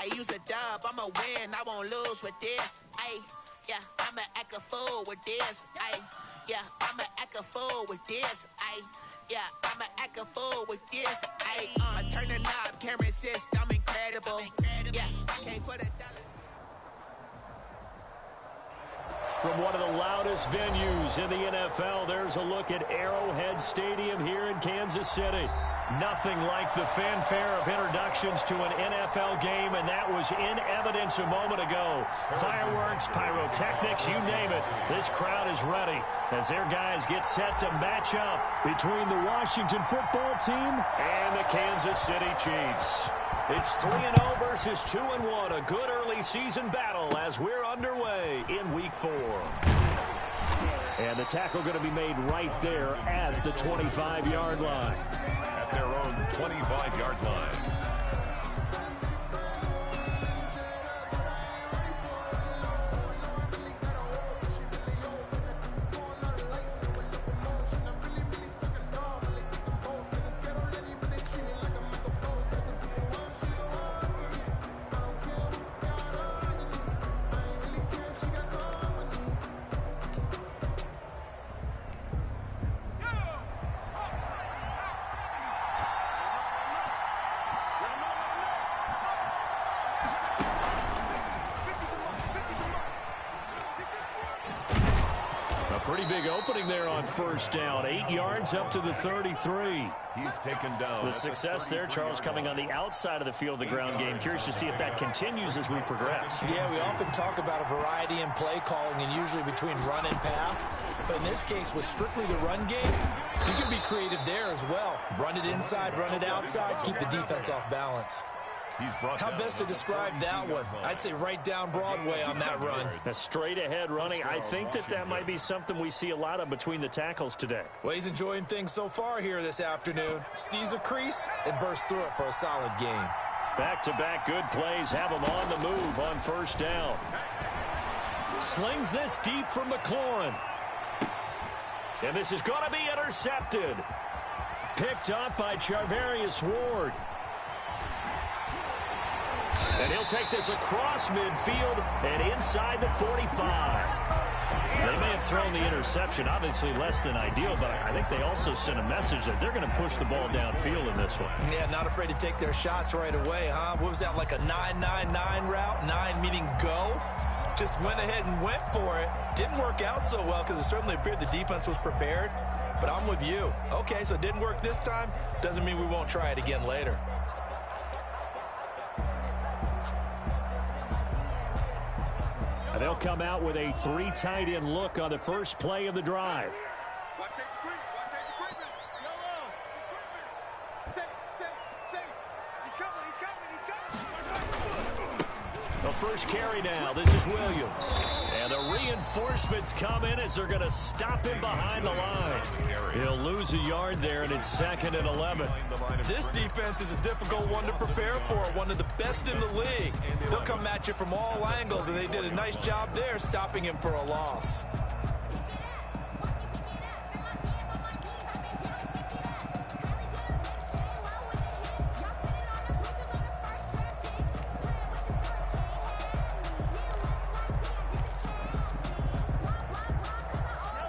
I use a dub, I'ma win, I won't lose with this. Ay, yeah, I'ma act a fool with this. Ay, yeah, I'ma act a fool with this. Ay, yeah, I'ma act a fool with this. Ay, I turn the knob, can't resist, I'm incredible. Yeah, can't put $1. From one of the loudest venues in the NFL, there's a look at Arrowhead Stadium here in Kansas City. Nothing like the fanfare of introductions to an NFL game, and that was in evidence a moment ago. Fireworks, pyrotechnics, you name it. This crowd is ready as their guys get set to match up between the Washington football team and the Kansas City Chiefs. It's 3-0 versus 2-1, a good early season battle as we're underway in Week 4. And the tackle going to be made right there at the 25-yard line. At their own 25-yard line. Pretty big opening there on first down. 8 yards up to the 33. He's taken down. The success there, Charles, coming on the outside of the field, the ground game. Curious to see if that continues as we progress. Yeah, we often talk about a variety in play calling and usually between run and pass. But in this case, with strictly the run game, you can be creative there as well. Run it inside, run it outside, keep the defense off balance. How best to describe that one? I'd say right down Broadway on that run. A straight ahead running. I think that might be something we see a lot of between the tackles today. Well, he's enjoying things so far here this afternoon. Sees a crease and bursts through it for a solid game. Back-to-back good plays have him on the move on first down. Slings this deep from McLaurin. And this is going to be intercepted. Picked up by Charvarius Ward. And he'll take this across midfield and inside the 45. They may have thrown the interception, obviously less than ideal, but I think they also sent a message that they're going to push the ball downfield in this one. Yeah, not afraid to take their shots right away, huh? What was that, like a 9-9-9 route? 9 meaning go? Just went ahead and went for it. Didn't work out so well because it certainly appeared the defense was prepared. But I'm with you. Okay, so it didn't work this time. Doesn't mean we won't try it again later. They'll come out with a 3 tight end look on the first play of the drive. The first carry now. This is Williams. And the reinforcements come in as they're going to stop him behind the line. He'll lose a yard there, and it's 2nd and 11. This defense is a difficult one to prepare for, one of the best in the league. They'll come at you from all angles, and they did a nice job there stopping him for a loss.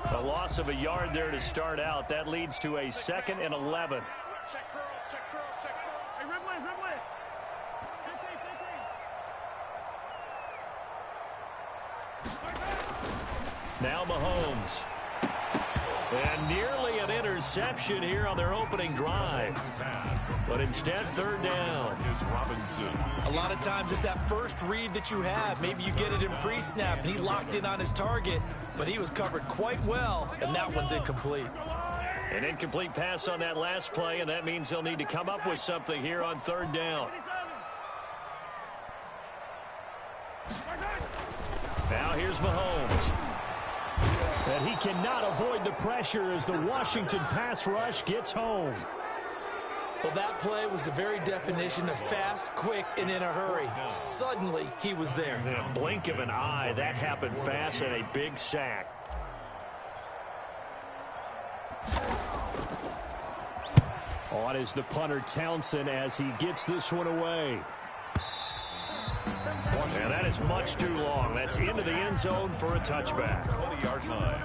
A loss of a yard there to start out. That leads to a 2nd and 11. Now Mahomes. And nearly an interception here on their opening drive. But instead, 3rd down. A lot of times it's that first read that you have. Maybe you get it in pre-snap, and he locked in on his target, but he was covered quite well, and that one's incomplete. An incomplete pass on that last play, and that means they'll need to come up with something here on 3rd down. Now here's Mahomes. And he cannot avoid the pressure as the Washington pass rush gets home. Well, that play was the very definition of fast, quick, and in a hurry. Suddenly, he was there. In a blink of an eye, that happened fast and a big sack. On is the punter Townsend as he gets this one away. And that is much too long. That's into the end zone for a touchback. 20-yard line.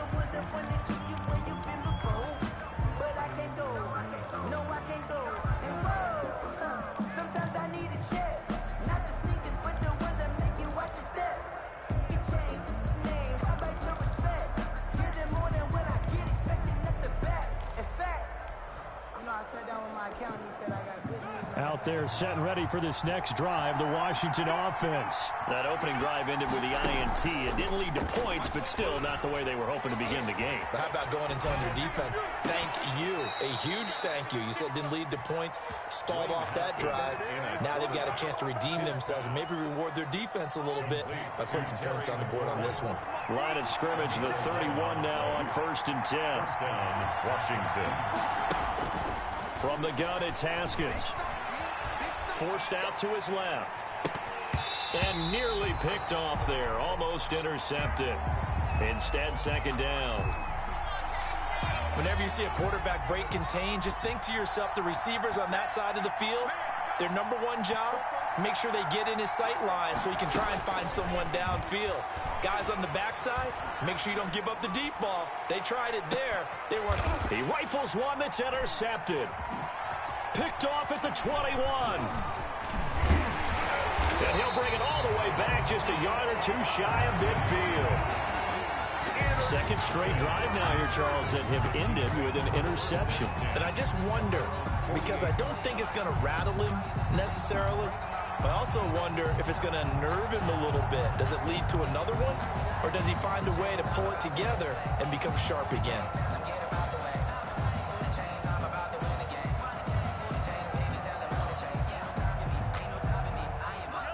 Out there set and ready for this next drive, the Washington offense. That opening drive ended with the INT. It didn't lead to points, but still not the way they were hoping to begin the game. But how about going and telling your defense, thank you, a huge thank you. You said it didn't lead to points, stalled off that drive. Now they've got a chance to redeem themselves and maybe reward their defense a little bit by putting some points on the board on this one. Line of scrimmage, the 31 now on 1st and 10. Touchdown, Washington. From the gun, it's Haskins. Forced out to his left. And nearly picked off there. Almost intercepted. Instead, 2nd down. Whenever you see a quarterback break contain, just think to yourself, the receivers on that side of the field, their number one job, make sure they get in his sight line so he can try and find someone downfield. Guys on the backside, make sure you don't give up the deep ball. They tried it there. They weren't. He rifles one that's intercepted. Picked off at the 21. And he'll bring it all the way back, just a yard or two shy of midfield. Second straight drive now here, Charles, that have ended with an interception. And I just wonder, because I don't think it's going to rattle him necessarily, but I also wonder if it's going to unnerve him a little bit. Does it lead to another one? Or does he find a way to pull it together and become sharp again?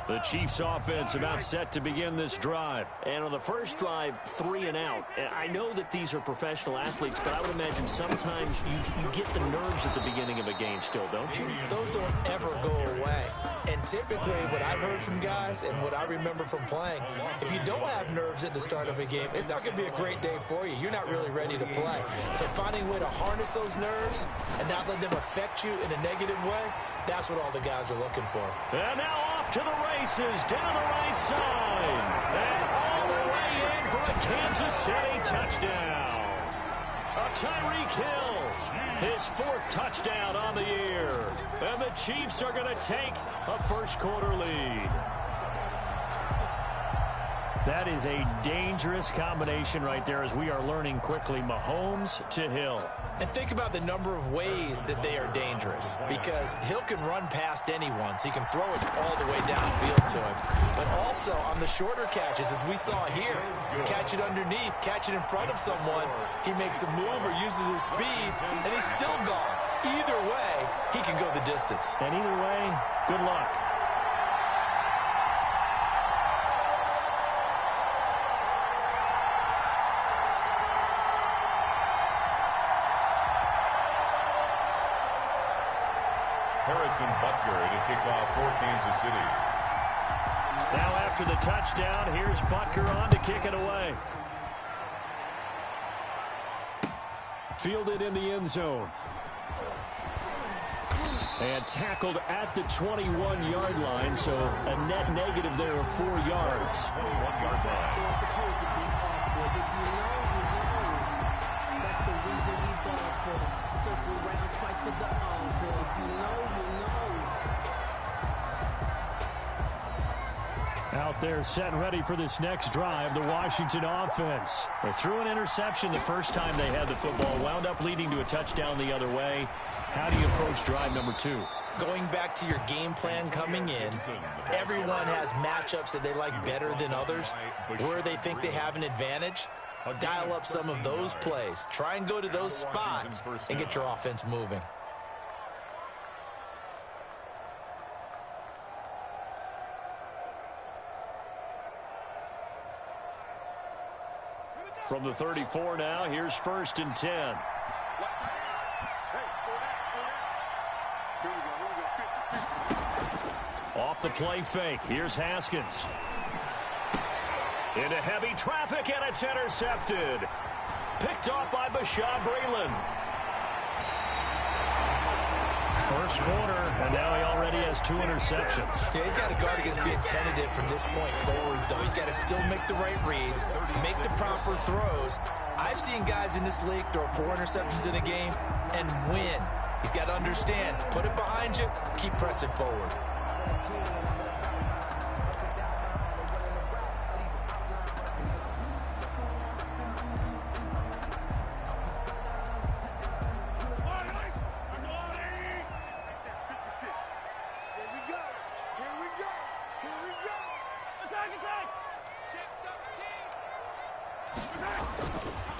The Chiefs offense about set to begin this drive. And on the first drive, 3 and out. And I know that these are professional athletes, but I would imagine sometimes you get the nerves at the beginning of a game still, don't you? Those don't ever go away. And typically what I've heard from guys and what I remember from playing, if you don't have nerves at the start of a game, it's not going to be a great day for you. You're not really ready to play. So finding a way to harness those nerves and not let them affect you in a negative way, that's what all the guys are looking for. And now off to the races, down the right side. And all the way in for a Kansas City touchdown. A Tyreek Hill, his 4th touchdown on the year. And the Chiefs are going to take a first-quarter lead. That is a dangerous combination right there as we are learning quickly. Mahomes to Hill. And think about the number of ways that they are dangerous, because Hill can run past anyone, so you can throw it all the way downfield to him. But also on the shorter catches, as we saw here, catch it underneath, catch it in front of someone, he makes a move or uses his speed, and he's still gone. Either way, he can go the distance. And either way, good luck. Harrison Butker to kick off for Kansas City. Now after the touchdown, here's Butker on to kick it away. Fielded in the end zone. And tackled at the 21-yard line, so a net negative there of 4 yards. 21-yard line. Out there set and ready for this next drive, the Washington offense. They threw an interception the first time they had the football, wound up leading to a touchdown the other way. How do you approach drive number 2? Going back to your game plan coming in, everyone has matchups that they like better than others. Where they think they have an advantage, dial up some of those plays. Try and go to those spots and get your offense moving. From the 34 now, here's 1st and 10. Off the play fake, here's Haskins. Into heavy traffic, and it's intercepted. Picked off by Bashaud Breeland. First quarter, and now he already has 2 interceptions. Yeah, he's got to guard against being tentative from this point forward, though. He's got to still make the right reads, make the proper throws. I've seen guys in this league throw 4 interceptions in a game and win. He's got to understand, put it behind you, keep pressing forward.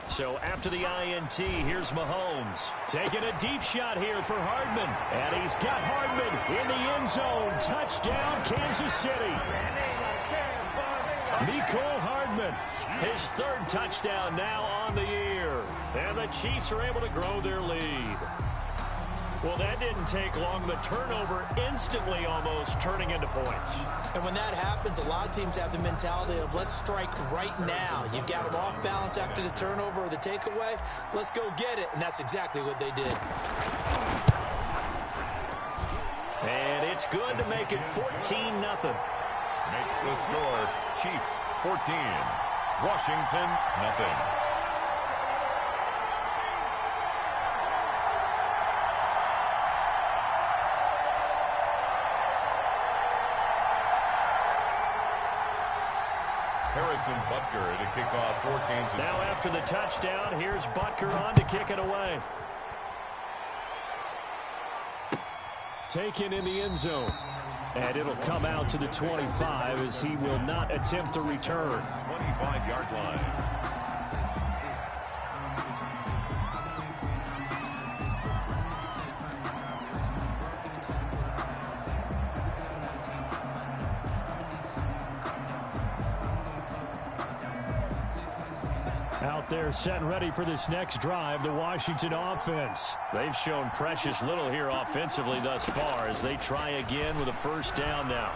So after the INT, here's Mahomes. Taking a deep shot here for Hardman. And he's got Hardman in the end zone. Touchdown, Kansas City. Mecole Hardman, his 3rd touchdown now on the year. And the Chiefs are able to grow their lead. Well, that didn't take long. The turnover instantly almost turning into points. And when that happens, a lot of teams have the mentality of let's strike right now. You've got them off balance after the turnover or the takeaway. Let's go get it. And that's exactly what they did. And it's good to make it 14-0. Makes the score Chiefs 14, Washington nothing. Harrison Butker to kick off for Kansas City. Now after the touchdown, here's Butker on to kick it away. Taken in the end zone. And it'll come out to the 25 as he will not attempt to return. 25-yard line. Out there set and ready for this next drive, the Washington offense. They've shown precious little here offensively thus far as they try again with a first down now.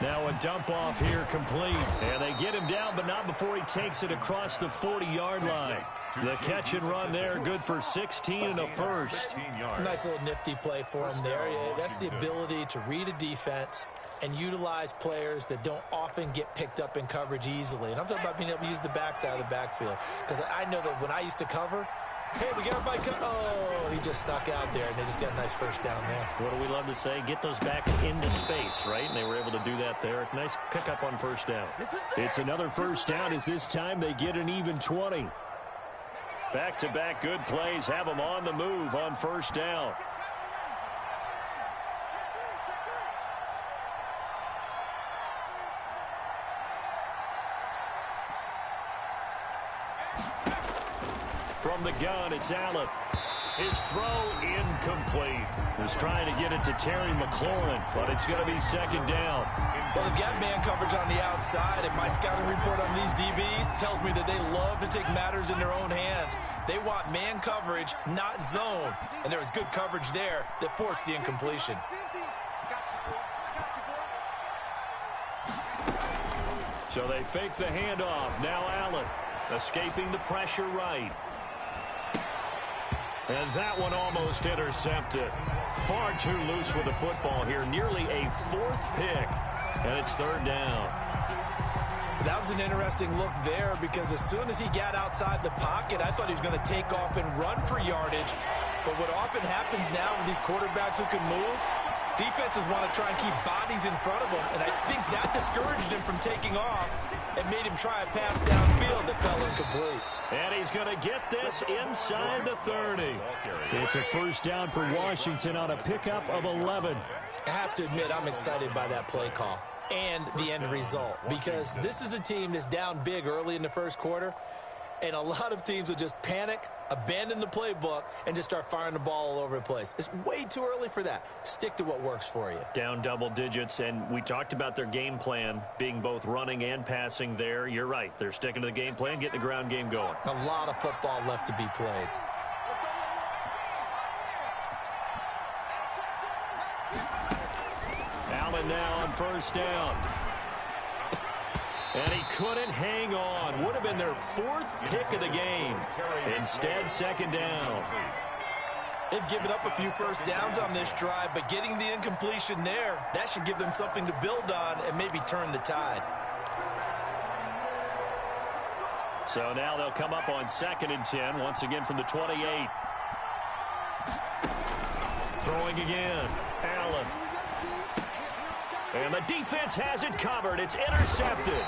Now a dump off here complete. And they get him down, but not before he takes it across the 40-yard line. The catch and run there, good for 16 and a first. Nice little nifty play for him there. Yeah, that's the ability to read a defense and utilize players that don't often get picked up in coverage easily. And I'm talking about being able to use the backside of the backfield. Because I know that when I used to cover, hey, we got everybody oh, he just snuck out there, and they just got a nice first down there. What do we love to say? Get those backs into space, right? And they were able to do that there. Nice pickup on first down. It's another first down as this time they get an even 20. Back-to-back good plays have them on the move on first down. From the gun, it's Allen. His throw incomplete. Was trying to get it to Terry McLaurin, but it's going to be second down. Well, they've got man coverage on the outside, and my scouting report on these DBs tells me that they love to take matters in their own hands. They want man coverage, not zone. And there was good coverage there that forced the incompletion. So they fake the handoff. Now Allen escaping the pressure right. And that one almost intercepted. Far too loose with the football here. Nearly a 4th pick. And it's third down. That was an interesting look there because as soon as he got outside the pocket, I thought he was going to take off and run for yardage. But what often happens now with these quarterbacks who can move, defenses want to try and keep bodies in front of them. And I think that discouraged him from taking off and made him try a pass downfield that fell incomplete. And he's going to get this inside the 30. It's a first down for Washington on a pickup of 11. I have to admit, I'm excited by that play call and the end result because this is a team that's down big early in the first quarter, and a lot of teams will just panic, abandon the playbook, and just start firing the ball all over the place. It's way too early for that. Stick to what works for you. Down double digits, and we talked about their game plan being both running and passing there. You're right. They're sticking to the game plan, getting the ground game going. A lot of football left to be played. Allen now on first down. And he couldn't hang on. Would have been their 4th pick of the game. Instead, second down. They've given up a few first downs on this drive, but getting the incompletion there, that should give them something to build on and maybe turn the tide. So now they'll come up on 2nd and 10, once again from the 28. Throwing again. Allen. And the defense has it covered. It's intercepted.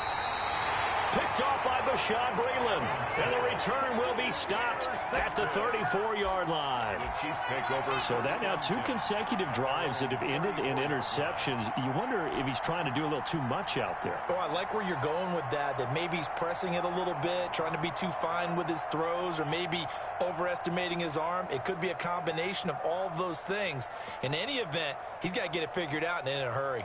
Picked off by Bashaud Breeland. And the return will be stopped at the 34-yard line. The Chiefs take over. So that now 2 consecutive drives that have ended in interceptions. You wonder if he's trying to do a little too much out there. Oh, I like where you're going with that maybe he's pressing it a little bit, trying to be too fine with his throws, or maybe overestimating his arm. It could be a combination of all of those things. In any event, he's got to get it figured out and in a hurry.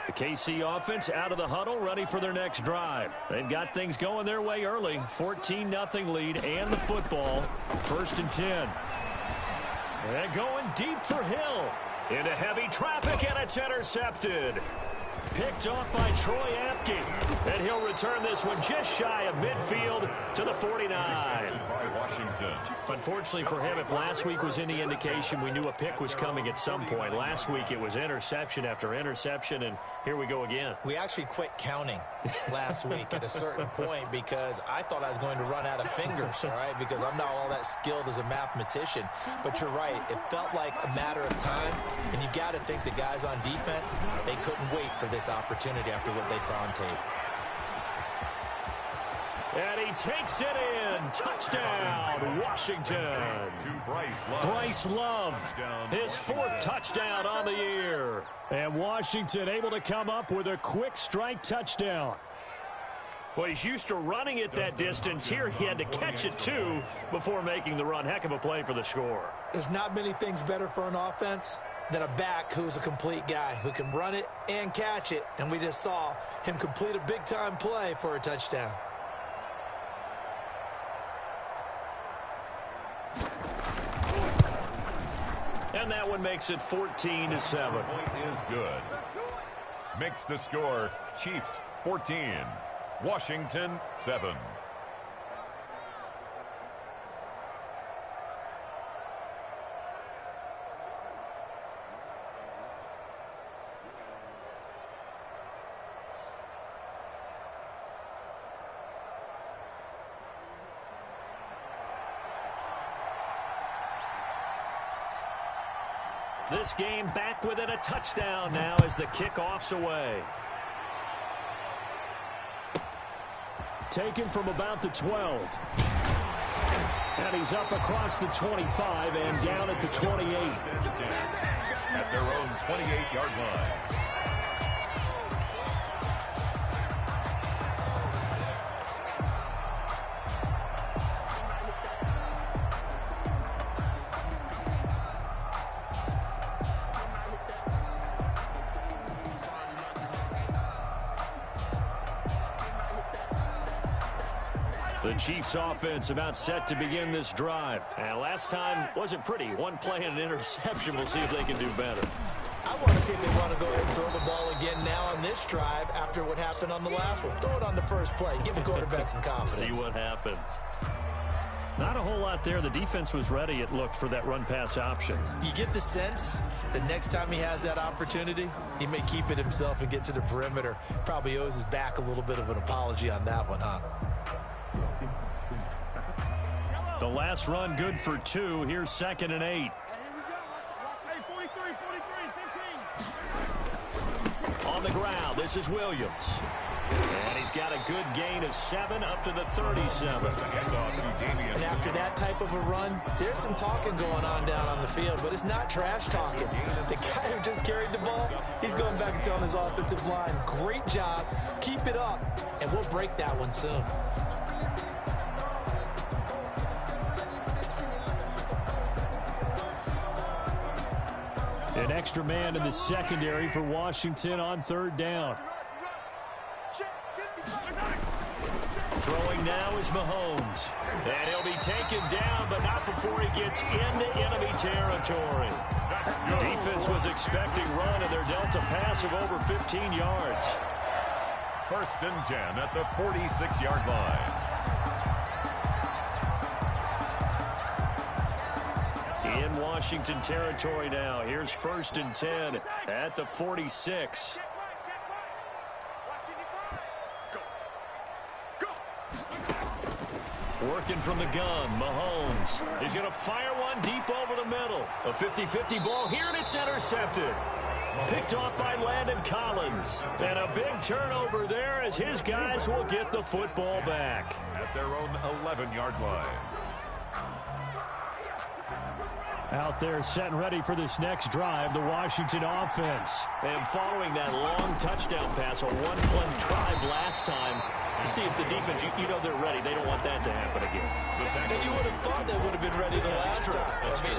The KC offense out of the huddle, ready for their next drive. They've got things going their way early. 14-0 lead and the football. 1st and 10. And going deep for Hill. Into heavy traffic, and it's intercepted. Picked off by Troy Apke. And he'll return this one just shy of midfield to the 49. By Washington. Unfortunately for him, if last week was any indication, we knew a pick was coming at some point. Last week it was interception after interception, and here we go again. We actually quit counting last week at a certain point because I thought I was going to run out of fingers, all right, because I'm not all that skilled as a mathematician. But you're right. It felt like a matter of time, and you got to think the guys on defense, they couldn't wait for this opportunity after what they saw on tape. And he takes it in. Touchdown, Washington. To Bryce Love, his 4th touchdown on the year. And Washington able to come up with a quick strike touchdown. Well, he's used to running it that distance. Here he had to catch it, too, before making the run. Heck of a play for the score. There's not many things better for an offense than a back who's a complete guy who can run it and catch it. And we just saw him complete a big-time play for a touchdown. And that one makes it 14-7. Point is good. Makes the score Chiefs 14, Washington 7. This game back within a touchdown now as the kickoff's away. Taken from about the 12. And he's up across the 25 and down at the 28. At their own 28-yard line. The Chiefs offense about set to begin this drive. And last time wasn't pretty. One play and an interception. We'll see if they can do better. I want to see if they want to go ahead and throw the ball again now on this drive after what happened on the last one. Throw it on the first play. Give the quarterback some confidence. See what happens. Not a whole lot there. The defense was ready, it looked, for that run-pass option. You get the sense that next time he has that opportunity, he may keep it himself and get to the perimeter. Probably owes his back a little bit of an apology on that one, huh? The last run good for 2. Here's 2nd and 8. On the ground, this is Williams. And he's got a good gain of 7 up to the 37. And after that type of a run, there's some talking going on down on the field, but it's not trash talking. The guy who just carried the ball, he's going back and telling his offensive line, great job, keep it up, and we'll break that one soon. An extra man in the secondary for Washington on 3rd down. Throwing now is Mahomes. And he'll be taken down, but not before he gets into enemy territory. Defense was expecting run, and they're dealt a pass of over 15 yards. 1st and 10 at the 46-yard line. In Washington territory now. Here's 1st and 10 at the 46. Working from the gun, Mahomes. He's going to fire one deep over the middle. A 50-50 ball here, and it's intercepted. Picked off by Landon Collins. And a big turnover there as his guys will get the football back. At their own 11-yard line. Out there set and ready for this next drive, the Washington offense. And following that long touchdown pass, a one-play drive last time, see if the defense, you know they're ready. They don't want that to happen again. And you would have thought they would have been ready the last time.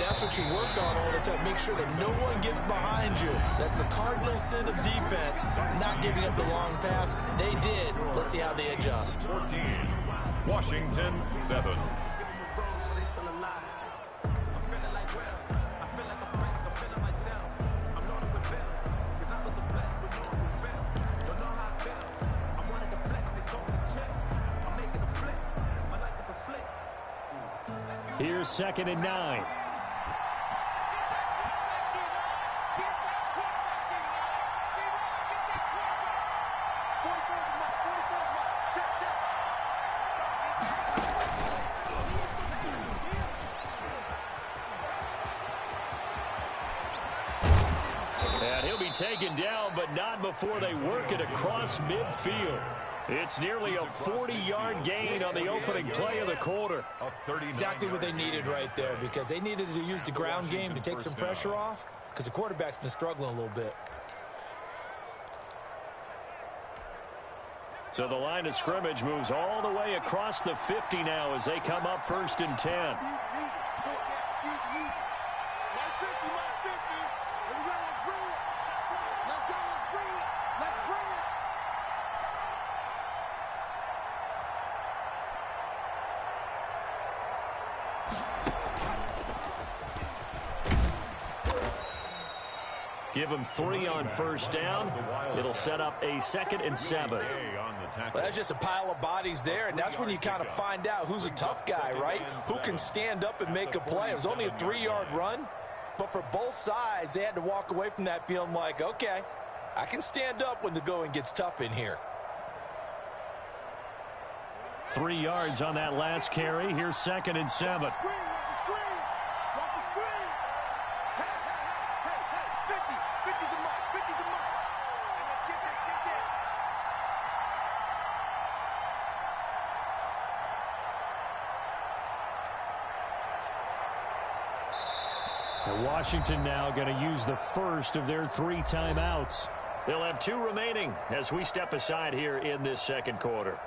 That's what you work on all the time. Make sure that no one gets behind you. That's the cardinal sin of defense, not giving up the long pass. They did. Let's see how they adjust. 14, Washington 7. Here's 2nd and 9. And he'll be taken down, but not before they work it across midfield. It's nearly a 40-yard gain on the opening play of the quarter. Exactly what they needed right there, because they needed to use the ground game to take some pressure off, because the quarterback's been struggling a little bit. So the line of scrimmage moves all the way across the 50 now as they come up 1st and 10. Give them 3 on 1st down. It'll set up a 2nd and 7. Well, that's just a pile of bodies there, and that's when you kind of find out who's a tough guy, right? Who can stand up and make a play. It was only a 3-yard run, but for both sides, they had to walk away from that feeling like, okay, I can stand up when the going gets tough in here. 3 yards on that last carry. Here's 2nd and 7. Washington now going to use the first of their 3 timeouts. They'll have 2 remaining as we step aside here in this second quarter.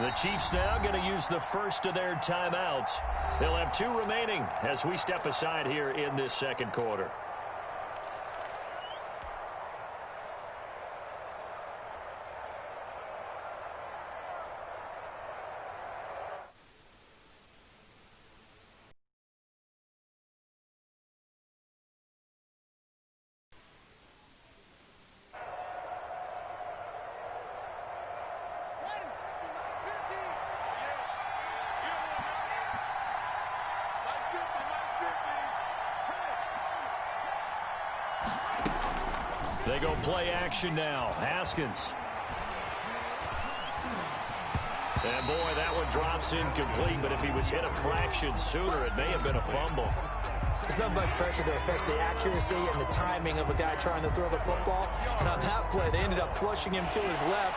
The Chiefs now going to use the first of their timeouts. They'll have 2 remaining as we step aside here in this second quarter. They go play action now. Haskins. And boy, that one drops incomplete, but if he was hit a fraction sooner, it may have been a fumble. There's nothing like pressure to affect the accuracy and the timing of a guy trying to throw the football. And on that play, they ended up flushing him to his left,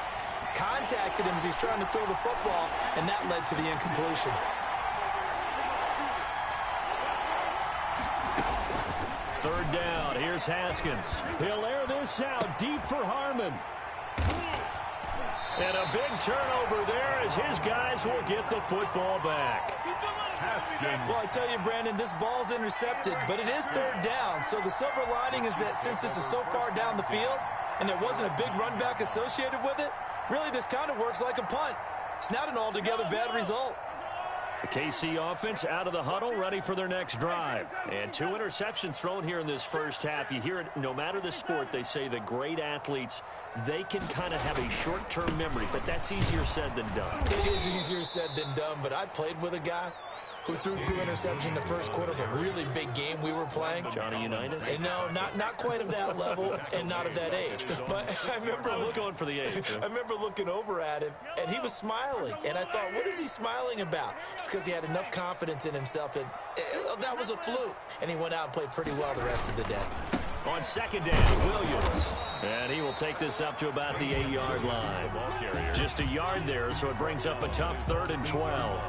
contacted him as he's trying to throw the football, and that led to the incompletion. Third down. Here's Haskins. He'll air this out deep for Harmon. And a big turnover there as his guys will get the football back. Haskins. Well, I tell you, Brandon, this ball's intercepted, but it is third down. So the silver lining is that since this is so far down the field and there wasn't a big run back associated with it, really this kind of works like a punt. It's not an altogether bad result. The KC offense out of the huddle, ready for their next drive. And 2 interceptions thrown here in this first half. You hear it, no matter the sport, they say the great athletes, they can kind of have a short-term memory, but that's easier said than done. It is easier said than done, but I played with a guy who threw 2 interceptions in the first quarter of a really big game we were playing. Johnny Unitas? And no, not quite of that level and not of that age. But I remember I was going for the age. I remember looking over at him, and he was smiling. And I thought, what is he smiling about? It's because he had enough confidence in himself that that was a fluke. And he went out and played pretty well the rest of the day. On second down, Williams. And he will take this up to about the 8-yard line. Just a yard there, so it brings up a tough 3rd and 12.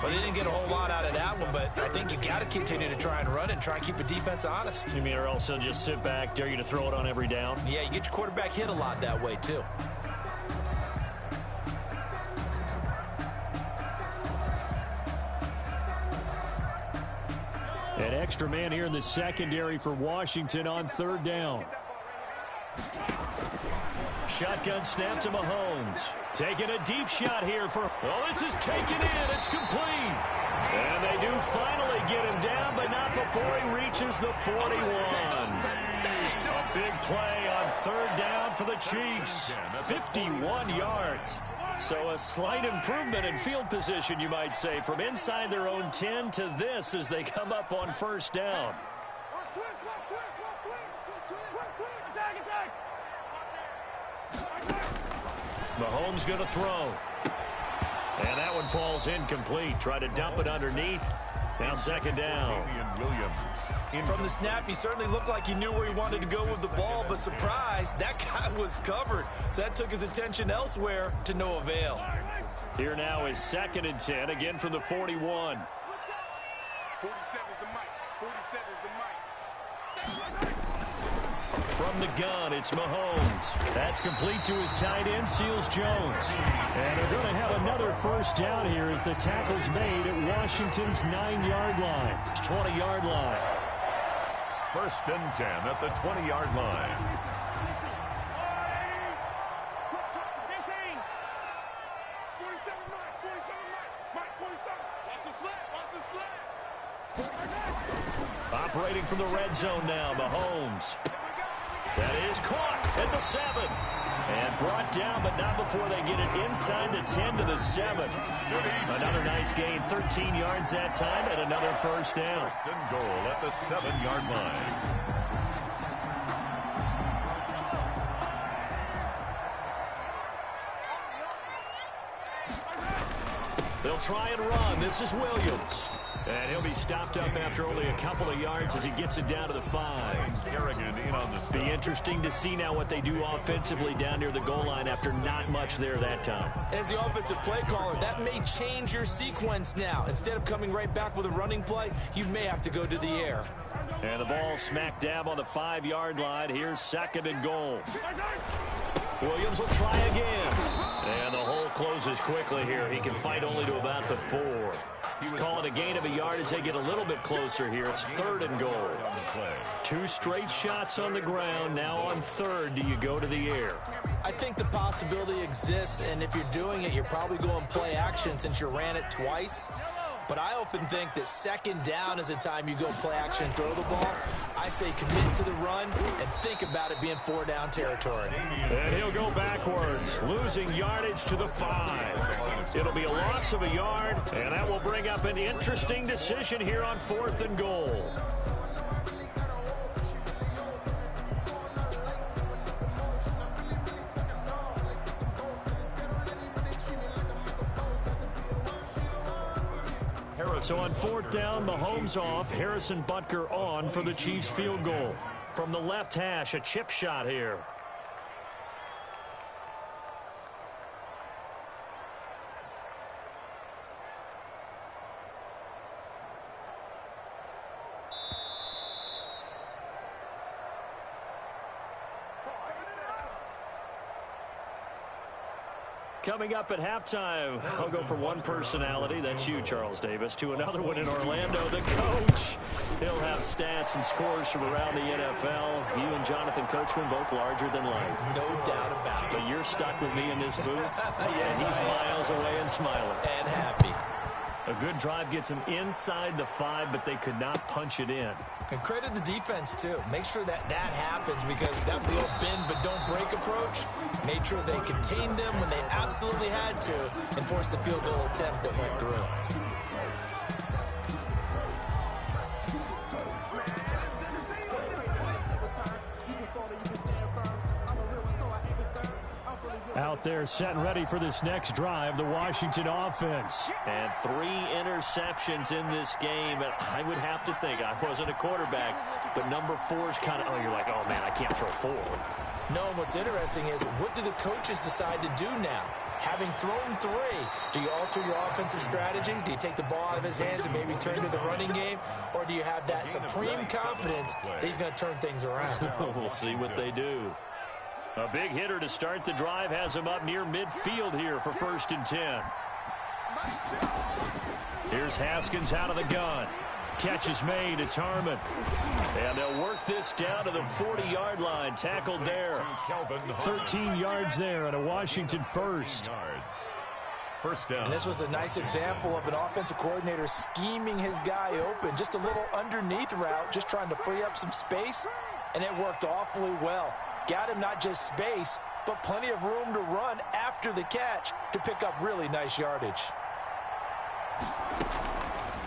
Well, they didn't get a whole lot out of that one, but I think you got to continue to try and run and try and keep the defense honest. You mean or else they'll just sit back, dare you to throw it on every down? Yeah, you get your quarterback hit a lot that way, too. An extra man here in the secondary for Washington on 3rd down. Shotgun snap to Mahomes. Taking a deep shot here for... Oh, this is taken in. It's complete. And they do finally get him down, but not before he reaches the 41. A big play on 3rd down for the Chiefs. 51 yards. So a slight improvement in field position, you might say, from inside their own 10 to this as they come up on 1st down. Mahomes going to throw. And that one falls incomplete. Try to dump it underneath. Now 2nd down. From the snap, he certainly looked like he knew where he wanted to go with the ball, but surprise, that guy was covered. So that took his attention elsewhere to no avail. Here now is 2nd and 10, again from the 41. 47 is the mic. 47 is the mic. From the gun, it's Mahomes. That's complete to his tight end, Seals Jones. And they're going to have another 1st down here as the tackle's made at Washington's 9-yard line. 20-yard line. 1st and 10 at the 20-yard line. Operating from the red zone now, Mahomes. That is caught at the 7. And brought down, but not before they get it inside the 10 to the 7. Another nice gain, 13 yards that time, and another 1st down. 1st and goal at the 7-yard line. They'll try and run. This is Williams. And he'll be stopped up after only a couple of yards as he gets it down to the 5. Kerrigan in on the Be interesting to see now what they do offensively down near the goal line after not much there that time. As the offensive play caller, that may change your sequence now. Instead of coming right back with a running play, you may have to go to the air. And the ball smack dab on the 5-yard line. Here's 2nd and goal. Williams will try again. And the hole closes quickly here. He can fight only to about the 4. Call it a gain of a yard as they get a little bit closer here. It's 3rd and goal. 2 straight shots on the ground. Now on 3rd, do you go to the air? I think the possibility exists, and if you're doing it, you're probably going play action since you ran it twice. But I often think that 2nd down is the time you go play action and throw the ball. I say commit to the run and think about it being 4-down territory. And he'll go backwards, losing yardage to the 5. It'll be a loss of a yard, and that will bring up an interesting decision here on 4th and goal. So on 4th down, Mahomes off, Harrison Butker on for the Chiefs field goal. From the left hash, a chip shot here. Coming up at halftime, I'll go from one personality, that's you, Charles Davis, to another one in Orlando, the coach. He'll have stats and scores from around the NFL. You and Jonathan Coachman, both larger than life. No doubt about it. But you're stuck with me in this booth, yes, and he's miles away and smiling. And happy. A good drive gets him inside the 5, but they could not punch it in. And credit the defense, too. Make sure that happens because that was the old bend but don't break approach. Made sure they contained them when they absolutely had to and forced the field goal attempt that went through. Out there set and ready for this next drive, the Washington offense. And 3 interceptions in this game. And I would have to think, I wasn't a quarterback, but number 4 is kind of, oh, you're like, oh, man, I can't throw 4. No, and what's interesting is what do the coaches decide to do now? Having thrown 3, do you alter your offensive strategy? Do you take the ball out of his hands and maybe turn to the running game? Or do you have that supreme confidence that he's going to turn things around? We'll see what they do. A big hitter to start the drive has him up near midfield here for 1st and 10. Here's Haskins out of the gun. Catch is made. It's Harmon. And they'll work this down to the 40-yard line. Tackled there. 13 yards there and a Washington first. 1st down. And this was a nice example of an offensive coordinator scheming his guy open. Just a little underneath route, just trying to free up some space. And it worked awfully well. Got him not just space, but plenty of room to run after the catch to pick up really nice yardage.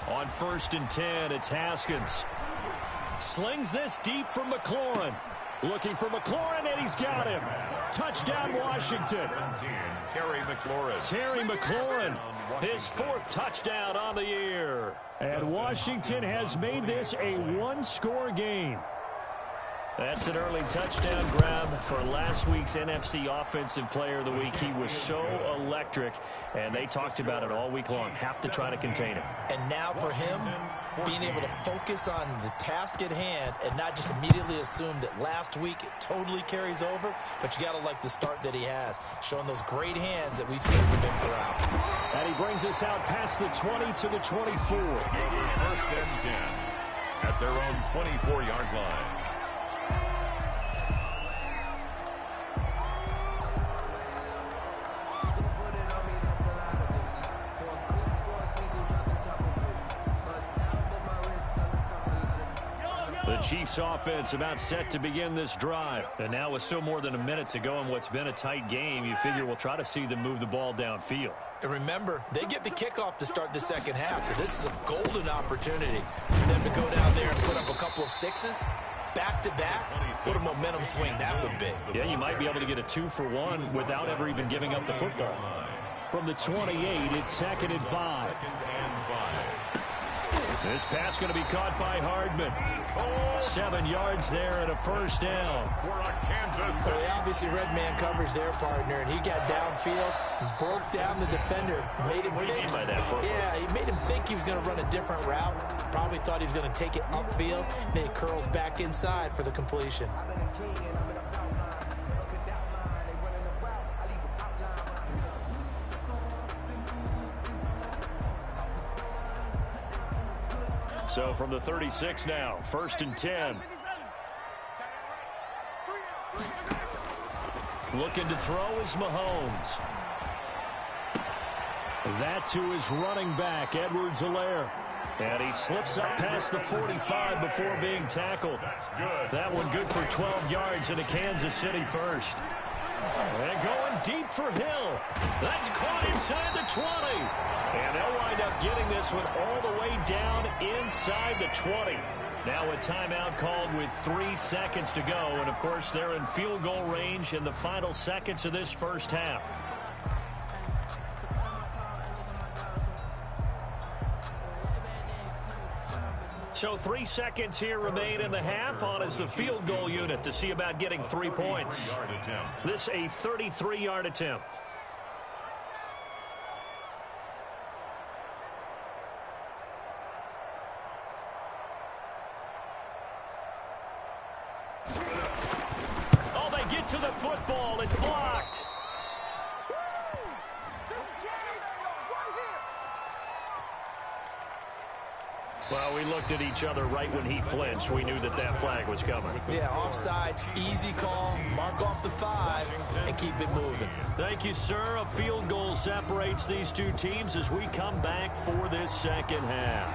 On 1st and 10, it's Haskins. Slings this deep from McLaurin. Looking for McLaurin, and he's got him. Touchdown, Washington. Terry McLaurin. Terry McLaurin, his 4th touchdown on the year. And Washington has made this a 1-score game. That's an early touchdown grab for last week's NFC Offensive Player of the Week. He was so electric, and they talked about it all week long. Have to try to contain him. And now for him, being able to focus on the task at hand and not just immediately assume that last week it totally carries over, but you got to like the start that he has, showing those great hands that we've seen from him throughout. And he brings us out past the 20 to the 24. 1st and 10 at their own 24-yard line. The Chiefs offense about set to begin this drive. And now with still more than a minute to go in what's been a tight game, you figure we'll try to see them move the ball downfield. And remember, they get the kickoff to start the 2nd half, so this is a golden opportunity for them to go down there and put up a couple of 6s. Back-to-back, what a momentum swing that would be. Yeah, you might be able to get a 2-for-1 without ever even giving up the football. From the 28, it's 2nd and 5. This pass going to be caught by Hardman. 7 yards there and a 1st down. So they obviously read man coverage their partner, and he got downfield and broke down the defender. Made him what do you mean by that? Yeah, he made him think he was going to run a different route. Probably thought he was going to take it upfield. Then he curls back inside for the completion. So from the 36 now, 1st and 10. Looking to throw is Mahomes. That to his running back, Edwards-Helaire. And he slips up past the 45 before being tackled. That one good for 12 yards into Kansas City first. And going deep for Hill. That's caught inside the 20. And they'll wind up getting this one all the way down inside the 20. Now a timeout called with 3 seconds to go. And, of course, they're in field goal range in the final seconds of this first half. So 3 seconds here remain in the half. On is the field goal unit to see about getting 3 points. This a 33-yard attempt. Oh, they get to the football. It's blocked. Well, we looked at each other right when he flinched. We knew that that flag was coming. Yeah, offsides, easy call, mark off the 5, and keep it moving. Thank you, sir. A field goal separates these two teams as we come back for this second half.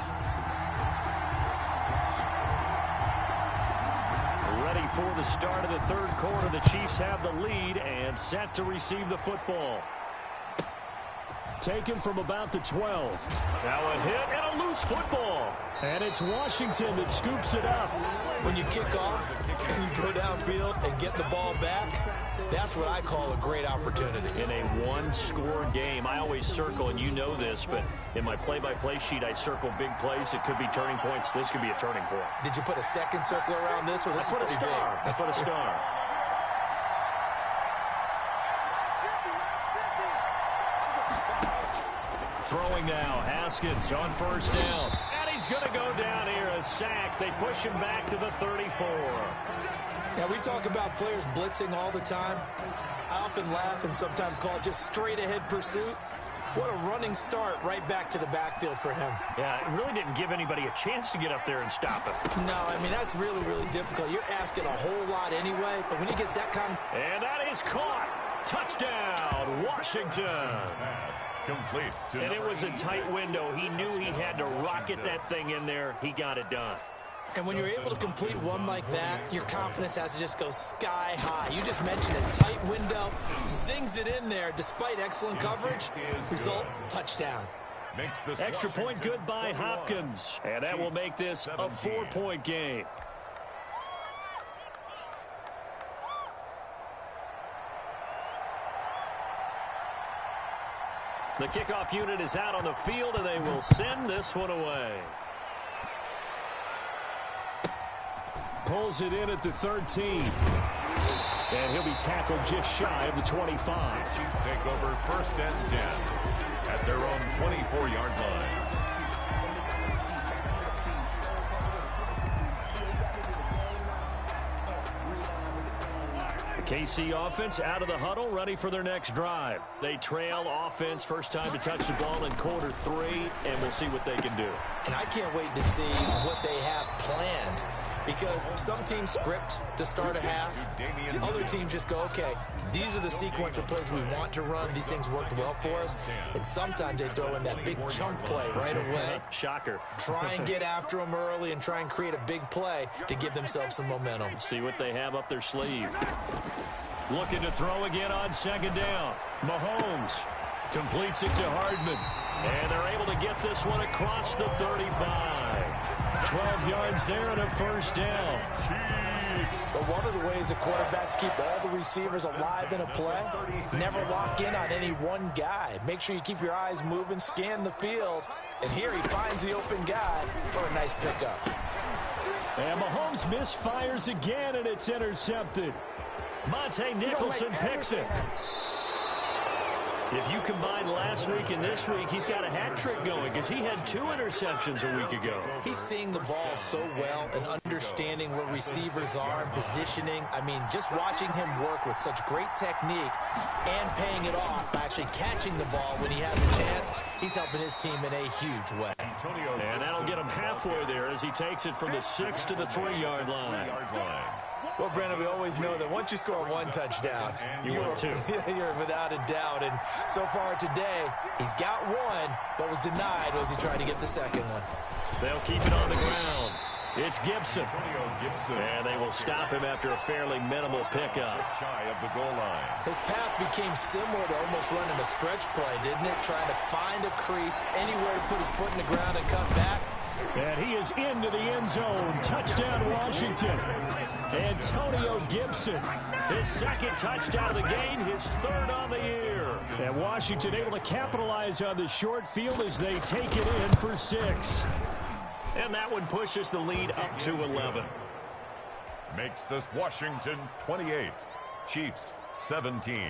Ready for the start of the third quarter. The Chiefs have the lead and set to receive the football. Taken from about the 12. Now a hit and a loose football. And it's Washington that scoops it up. When you kick off and you go downfield and get the ball back, that's what I call a great opportunity. In a one-score game, I always circle, and you know this, but in my play-by-play sheet, I circle big plays. It could be turning points. This could be a turning point. Did you put a second circle around this one? This I put a star. I put a star. Throwing now, Haskins on first down. And he's going to go down here, a sack. They push him back to the 34. Now, we talk about players blitzing all the time. I often laugh and sometimes call it just straight-ahead pursuit. What a running start right back to the backfield for him. Yeah, it really didn't give anybody a chance to get up there and stop him. No, I mean, that's really, really difficult. You're asking a whole lot anyway, but when he gets that kind of... And that is caught. Touchdown, Washington. Complete. And it was a tight window. He knew he had to rocket that thing in there. He got it done. And when you're able to complete one like that, your confidence has to just go sky high. You just mentioned it. Tight window, zings it in there despite excellent coverage. Result, touchdown. Extra point good by Hopkins. And that will make this a 4-point game. The kickoff unit is out on the field, and they will send this one away. Pulls it in at the 13. And he'll be tackled just shy of the 25. Chiefs take over 1st and 10 at their own 24-yard line. KC offense out of the huddle, ready for their next drive. They trail offense, first time to touch the ball in quarter 3, and we'll see what they can do. And I can't wait to see what they have planned, because some teams script to start a half. Other teams just go, okay, these are the sequence of plays we want to run. These things worked well for us. And sometimes they throw in that big chunk play right away. Shocker. Try and get after them early and try and create a big play to give themselves some momentum. See what they have up their sleeve. Looking to throw again on second down. Mahomes completes it to Hardman. And they're able to get this one across the 35. 12 yards there and a first down. But one of the ways the quarterbacks keep all the receivers alive in a play, never lock in on any one guy. Make sure you keep your eyes moving, scan the field. And here he finds the open guy for a nice pickup. And Mahomes misfires again, and it's intercepted. Monte Nicholson picks it. If you combine last week and this week, he's got a hat trick going because he had 2 interceptions a week ago. He's seeing the ball so well and understanding where receivers are and positioning. I mean, just watching him work with such great technique and paying it off by actually catching the ball when he has a chance, he's helping his team in a huge way. And that'll get him halfway there as he takes it from the 6 to the 3-yard line. Well, Brandon, we always know that once you score one touchdown, you win two. You're without a doubt. And so far today, he's got one, but was denied as he tried to get the second one. They'll keep it on the ground. It's Gibson. And they will stop him after a fairly minimal pickup. His path became similar to almost running a stretch play, didn't it? Trying to find a crease, anywhere to put his foot in the ground and cut back. And he is into the end zone. Touchdown, Washington. Antonio Gibson, his second touchdown of the game, his third on the year. And Washington able to capitalize on the short field as they take it in for 6. And that one pushes the lead up to 11. Makes this Washington 28, Chiefs 17.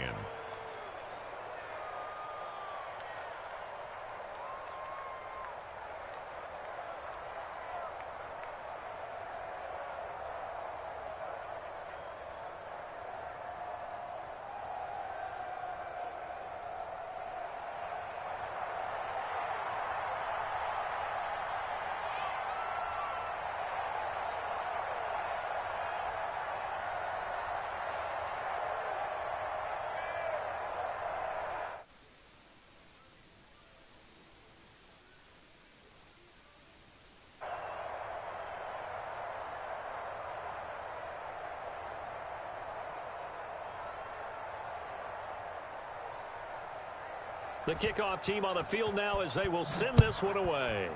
The kickoff team on the field now as they will send this one away.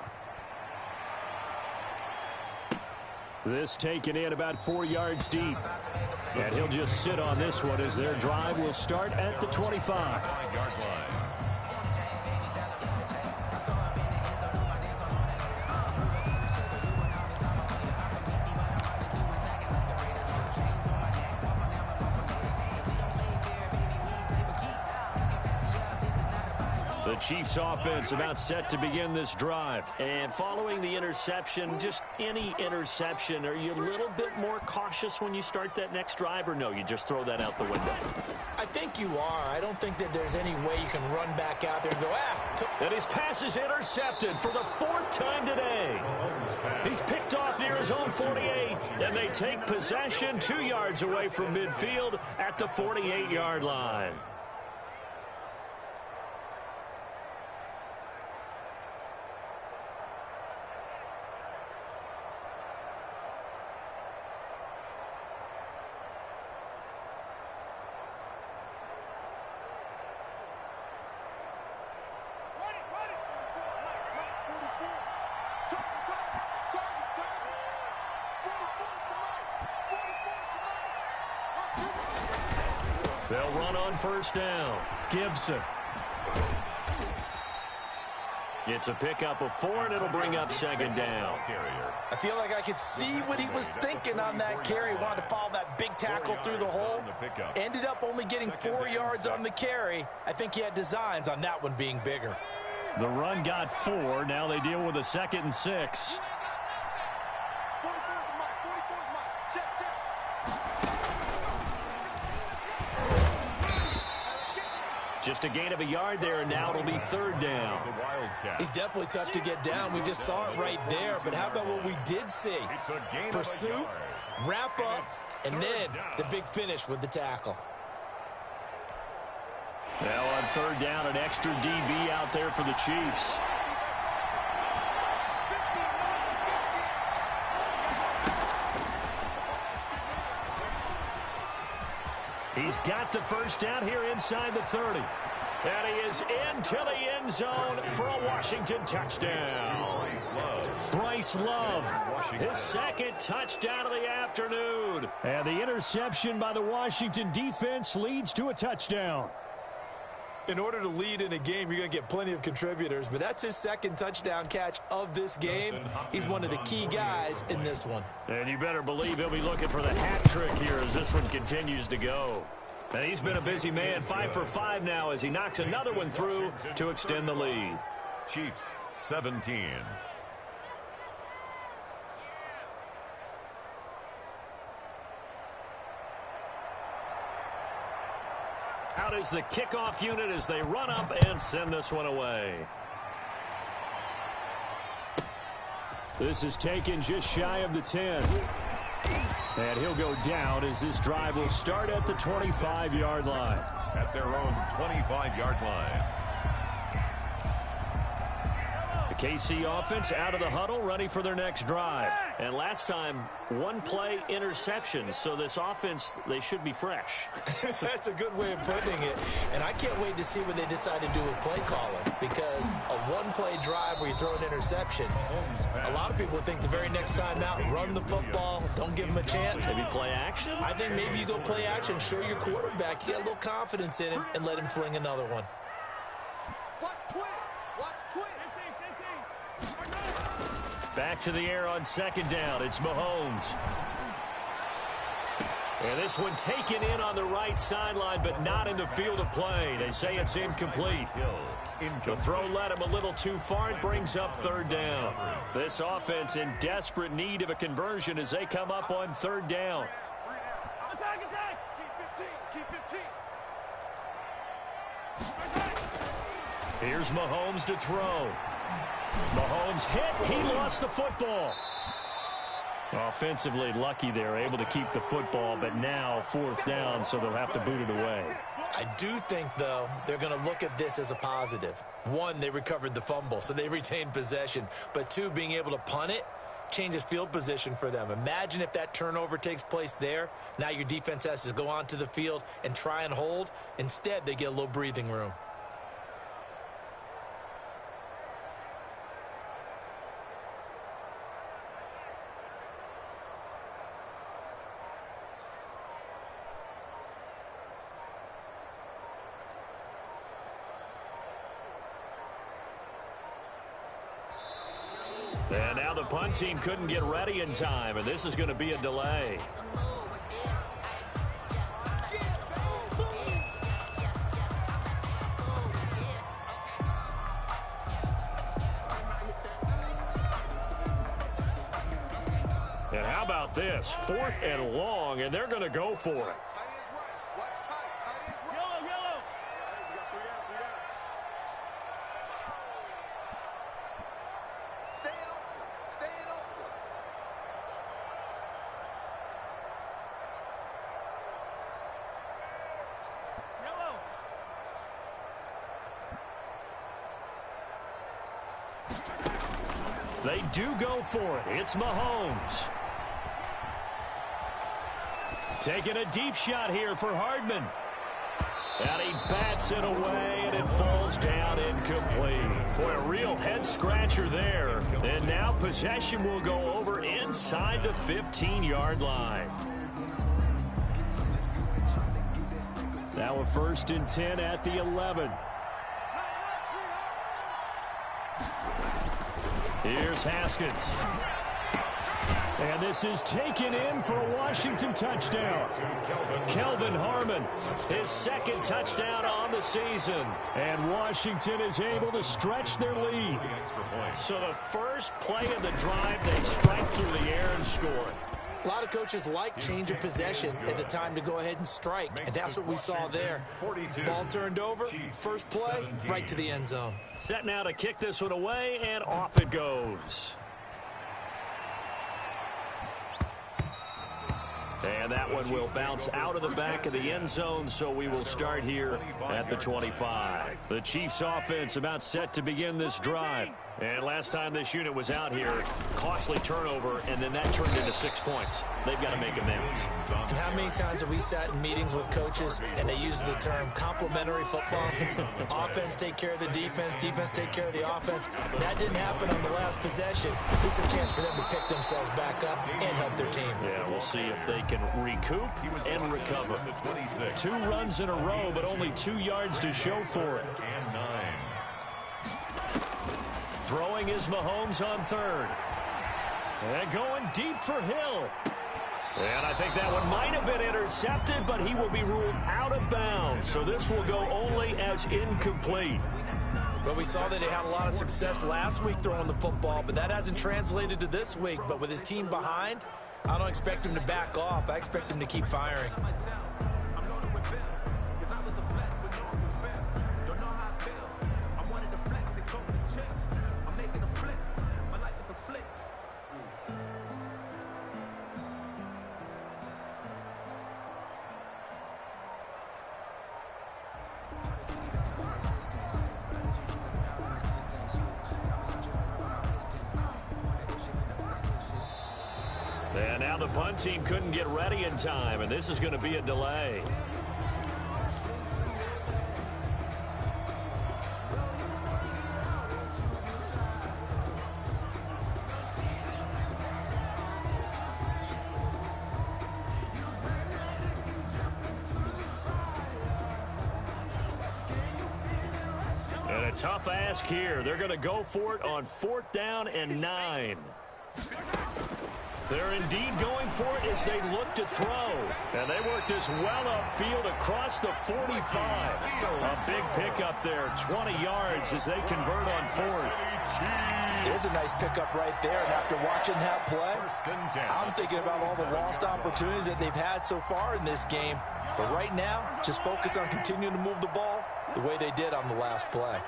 This taken in about 4 yards deep. And he'll just sit on this one as their drive will start at the 25-yard line. The Chiefs offense about set to begin this drive. And following the interception, just any interception, are you a little bit more cautious when you start that next drive, or no, you just throw that out the window? I think you are. I don't think that there's any way you can run back out there and go, And his pass is intercepted for the 4th time today. He's picked off near his own 48, and they take possession 2 yards away from midfield at the 48-yard line. They'll run on first down. Gibson. It's a pickup of 4, and it'll bring up second down. I feel like I could see what he was thinking on that carry. Wanted to follow that big tackle through the hole. Ended up only getting 4 yards on the carry. I think he had designs on that one being bigger. The run got 4. Now they deal with a 2nd and 6. Just a gain of a yard there, and now it'll be 3rd down. He's definitely tough to get down. We just saw it right there. But how about what we did see? Pursuit, wrap up, and then the big finish with the tackle. Now on 3rd down, an extra DB out there for the Chiefs. He's got the first down here inside the 30. And he is into the end zone for a Washington touchdown. Bryce Love, his 2nd touchdown of the afternoon. And the interception by the Washington defense leads to a touchdown. In order to lead in a game, you're going to get plenty of contributors, but that's his 2nd touchdown catch of this game. He's one of the key guys in this one. And you better believe he'll be looking for the hat trick here as this one continues to go. And he's been a busy man, 5 for 5 now as he knocks another one through to extend the lead. Chiefs 17. Out is the kickoff unit as they run up and send this one away. This is taken just shy of the 10. And he'll go down as this drive will start at the 25-yard line. At their own 25-yard line. The KC offense out of the huddle, ready for their next drive. And last time, one-play interceptions, so this offense, they should be fresh. That's a good way of putting it. And I can't wait to see what they decide to do with play calling, because a one-play drive where you throw an interception, a lot of people think the very next time out, run the football, don't give them a chance. Maybe play action? I think maybe you go play action, show your quarterback, you get a little confidence in him, and let him fling another one. Back to the air on second down. It's Mahomes. And this one taken in on the right sideline, but not in the field of play. They say it's incomplete. The throw led him a little too far. It brings up third down. This offense in desperate need of a conversion as they come up on third down. Attack, attack. Keep 15. Here's Mahomes to throw. Mahomes hit. He lost the football. Offensively lucky they're able to keep the football, but now fourth down, so they'll have to boot it away. I do think, though, they're going to look at this as a positive. One, they recovered the fumble, so they retained possession. But two, being able to punt it changes field position for them. Imagine if that turnover takes place there. Now your defense has to go onto the field and try and hold. Instead, they get a little breathing room. And now the punt team couldn't get ready in time, and this is going to be a delay. And how about this? 4th and long, and they're going to go for it. They do go for it. It's Mahomes. Taking a deep shot here for Hardman. And he bats it away, and it falls down incomplete. Boy, a real head-scratcher there. And now possession will go over inside the 15-yard line. Now a 1st and 10 at the 11. Here's Haskins. And this is taken in for a Washington touchdown. Kelvin Harmon, his 2nd touchdown on the season. And Washington is able to stretch their lead. So the first play of the drive, they strike through the air and score. A lot of coaches like change of possession as a time to go ahead and strike, and that's what we saw there. Ball turned over, first play, right to the end zone. Set now to kick this one away, and off it goes. And that one will bounce out of the back of the end zone, so we will start here at the 25. The Chiefs offense about set to begin this drive. And last time this unit was out here, costly turnover, and then that turned into 6 points. They've got to make amends. And how many times have we sat in meetings with coaches and they use the term complementary football? Offense take care of the defense, defense take care of the offense. That didn't happen on the last possession. This is a chance for them to pick themselves back up and help their team. Yeah, we'll see if they can recoup and recover. 2 runs in a row, but only 2 yards to show for it. Throwing is Mahomes on 3rd. And going deep for Hill. And I think that one might have been intercepted, but he will be ruled out of bounds. So this will go only as incomplete. Well, we saw that he had a lot of success last week throwing the football, but that hasn't translated to this week. But with his team behind, I don't expect him to back off. I expect him to keep firing. And now the punt team couldn't get ready in time, and this is going to be a delay. And a tough ask here. They're going to go for it on 4th down and 9. They're indeed going for it as they look to throw. And they work this well upfield across the 45. A big pickup there, 20 yards as they convert on 4th. There's a nice pickup right there. And after watching that play, I'm thinking about all the lost opportunities that they've had so far in this game. But right now, just focus on continuing to move the ball the way they did on the last play.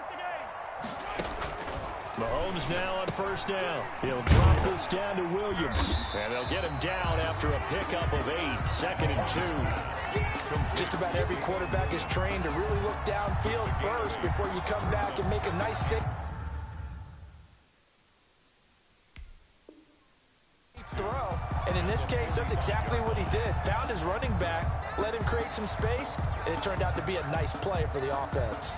Mahomes now on 1st down. He'll drop this down to Williams. And they'll get him down after a pickup of 8, 2nd and 2. Just about every quarterback is trained to really look downfield first before you come back and make a nice sit. Throw. And in this case, that's exactly what he did. Found his running back, let him create some space, and it turned out to be a nice play for the offense.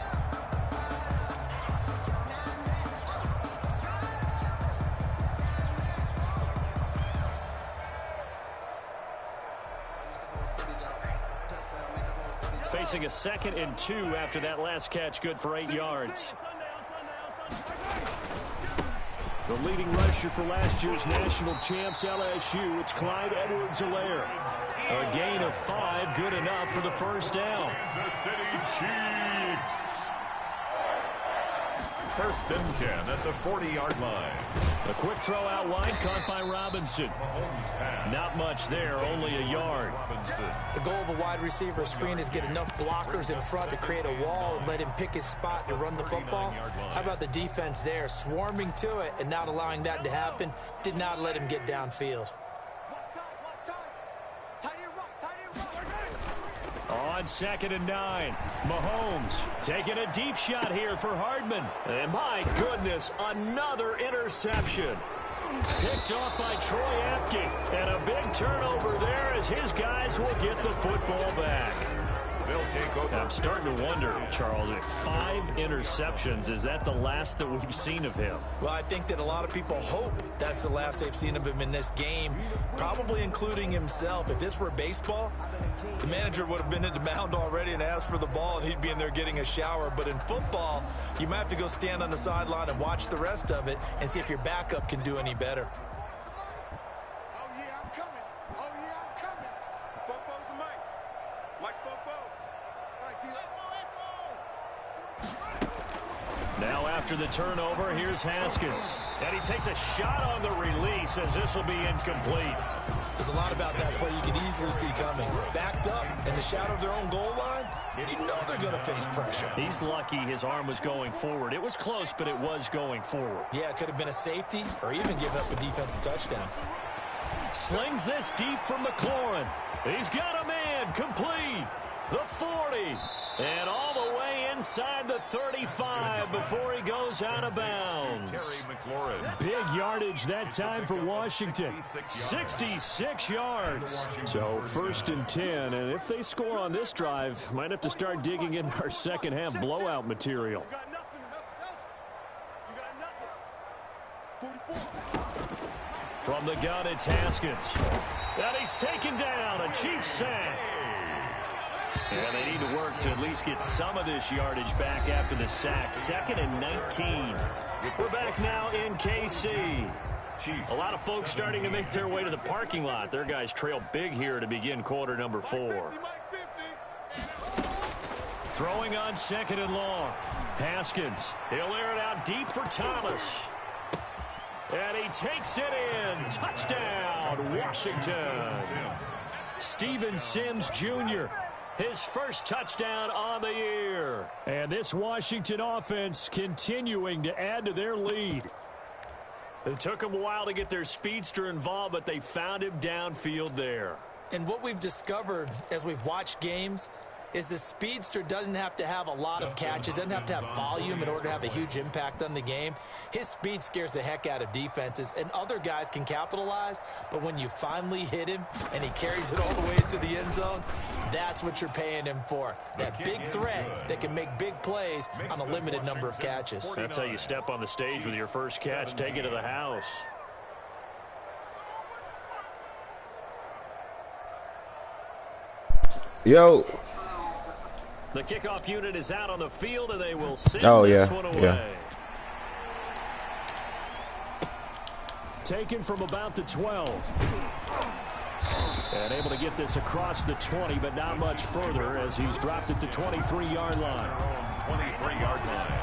Facing a 2nd and 2 after that last catch, good for 8 yards. The leading rusher for last year's national champs, LSU, it's Clyde Edwards-Helaire. A gain of 5, good enough for the 1st down. Kansas City Chiefs. 1st and 10 at the 40-yard line. A quick throw out wide, caught by Robinson. Not much there, only a yard. The goal of a wide receiver screen is get enough blockers in front to create a wall and let him pick his spot to run the football. How about the defense there, swarming to it and not allowing that to happen? Did not let him get downfield. On 2nd and 9, Mahomes taking a deep shot here for Hardman. And my goodness, another interception. Picked off by Troy Apke. And a big turnover there as his guys will get the football back. They'll take over. I'm starting to wonder, Charles, if 5 interceptions, is that the last that we've seen of him? Well, I think that a lot of people hope that's the last they've seen of him in this game, probably including himself. If this were baseball, the manager would have been in the mound already and asked for the ball, and he'd be in there getting a shower. But in football, you might have to go stand on the sideline and watch the rest of it and see if your backup can do any better. Now after the turnover, here's Haskins. And he takes a shot on the release as this will be incomplete. There's a lot about that play you can easily see coming. Backed up in the shadow of their own goal line, you know they're going to face pressure. He's lucky his arm was going forward. It was close, but it was going forward. Yeah, it could have been a safety or even given up a defensive touchdown. Slings this deep from McLaurin. He's got a man complete. The 40. And all the way inside the 35 before he goes out of bounds. Terry McLaurin. Big yardage that time for Washington. 66 yards. So 1st and 10. And if they score on this drive, might have to start digging in our second half blowout material. From the gun, it's Haskins. And he's taken down. A Chiefs sack. And they need to work to at least get some of this yardage back after the sack. 2nd and 19. We're back now in KC. A lot of folks starting to make their way to the parking lot. Their guys trail big here to begin quarter number 4. Throwing on 2nd and long. Haskins. He'll air it out deep for Thomas. And he takes it in. Touchdown, Washington. Steven Sims Jr., his first touchdown on the year. And this Washington offense continuing to add to their lead. It took them a while to get their speedster involved, but they found him downfield there. And what we've discovered as we've watched games is the speedster doesn't have to have a lot of catches, doesn't have to have volume in order to have a huge impact on the game. His speed scares the heck out of defenses, and other guys can capitalize, but when you finally hit him and he carries it all the way into the end zone, that's what you're paying him for. That big threat that can make big plays on a limited number of catches. That's how you step on the stage with your first catch. Take it to the house. Yo. The kickoff unit is out on the field, and they will send this one away. Yeah. Taken from about the 12. And able to get this across the 20, but not much further as he's dropped it to 23-yard line. 23-yard line.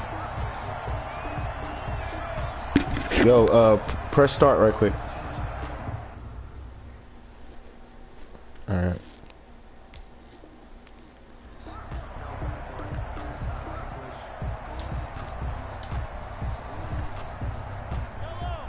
Yo, press start right quick. All right.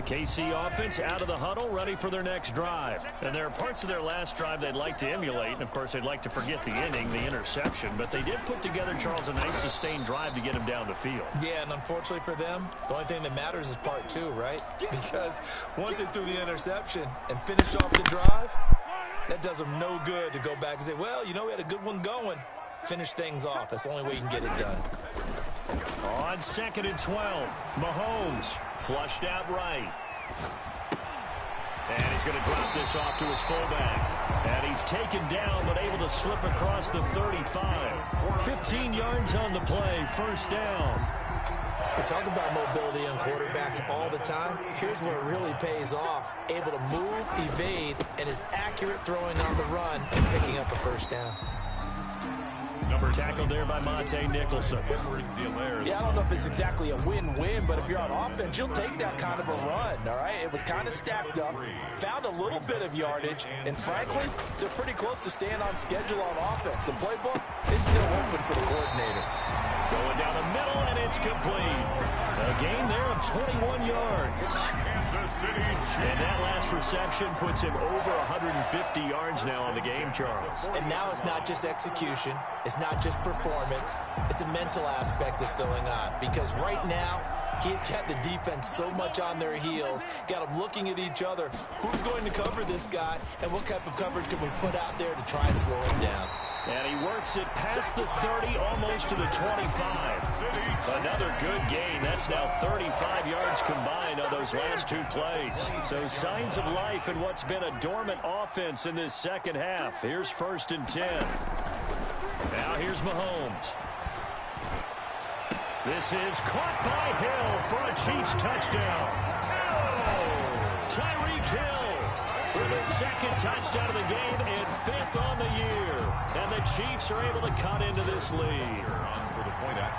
KC offense out of the huddle, ready for their next drive. And there are parts of their last drive they'd like to emulate. And, of course, they'd like to forget the inning, the interception. But they did put together, Charles, a nice sustained drive to get him down the field. Yeah, and unfortunately for them, the only thing that matters is part two, right? Because once they threw the interception and finished off the drive, that does them no good to go back and say, well, you know, we had a good one going. Finish things off. That's the only way you can get it done. On 2nd and 12, Mahomes flushed out right. And he's going to drop this off to his fullback. And he's taken down, but able to slip across the 35. 15 yards on the play, first down. We talk about mobility on quarterbacks all the time. Here's where it really pays off. Able to move, evade, and is accurate throwing on the run and picking up a first down. Tackled there by Monte Nicholson. Yeah, I don't know if it's exactly a win-win, but if you're on offense, you'll take that kind of a run, all right? It was kind of stacked up, found a little bit of yardage, and frankly, they're pretty close to staying on schedule on offense. The playbook is still open for the coordinator. Going down the middle, and it's complete. A gain there of 21 yards. And that last reception puts him over 150 yards now on the game, Charles. And now it's not just execution. It's not just performance. It's a mental aspect that's going on. Because right now, he's got the defense so much on their heels, got them looking at each other. Who's going to cover this guy, and what type of coverage can we put out there to try and slow him down? And he works it past the 30, almost to the 25. Another good gain. That's now 35 yards combined on those last two plays. So signs of life in what's been a dormant offense in this second half. Here's 1st and 10. Now here's Mahomes. This is caught by Hill for a Chiefs touchdown. Tyreek Hill with his second touchdown of the game and 5th on the year. And the Chiefs are able to cut into this lead.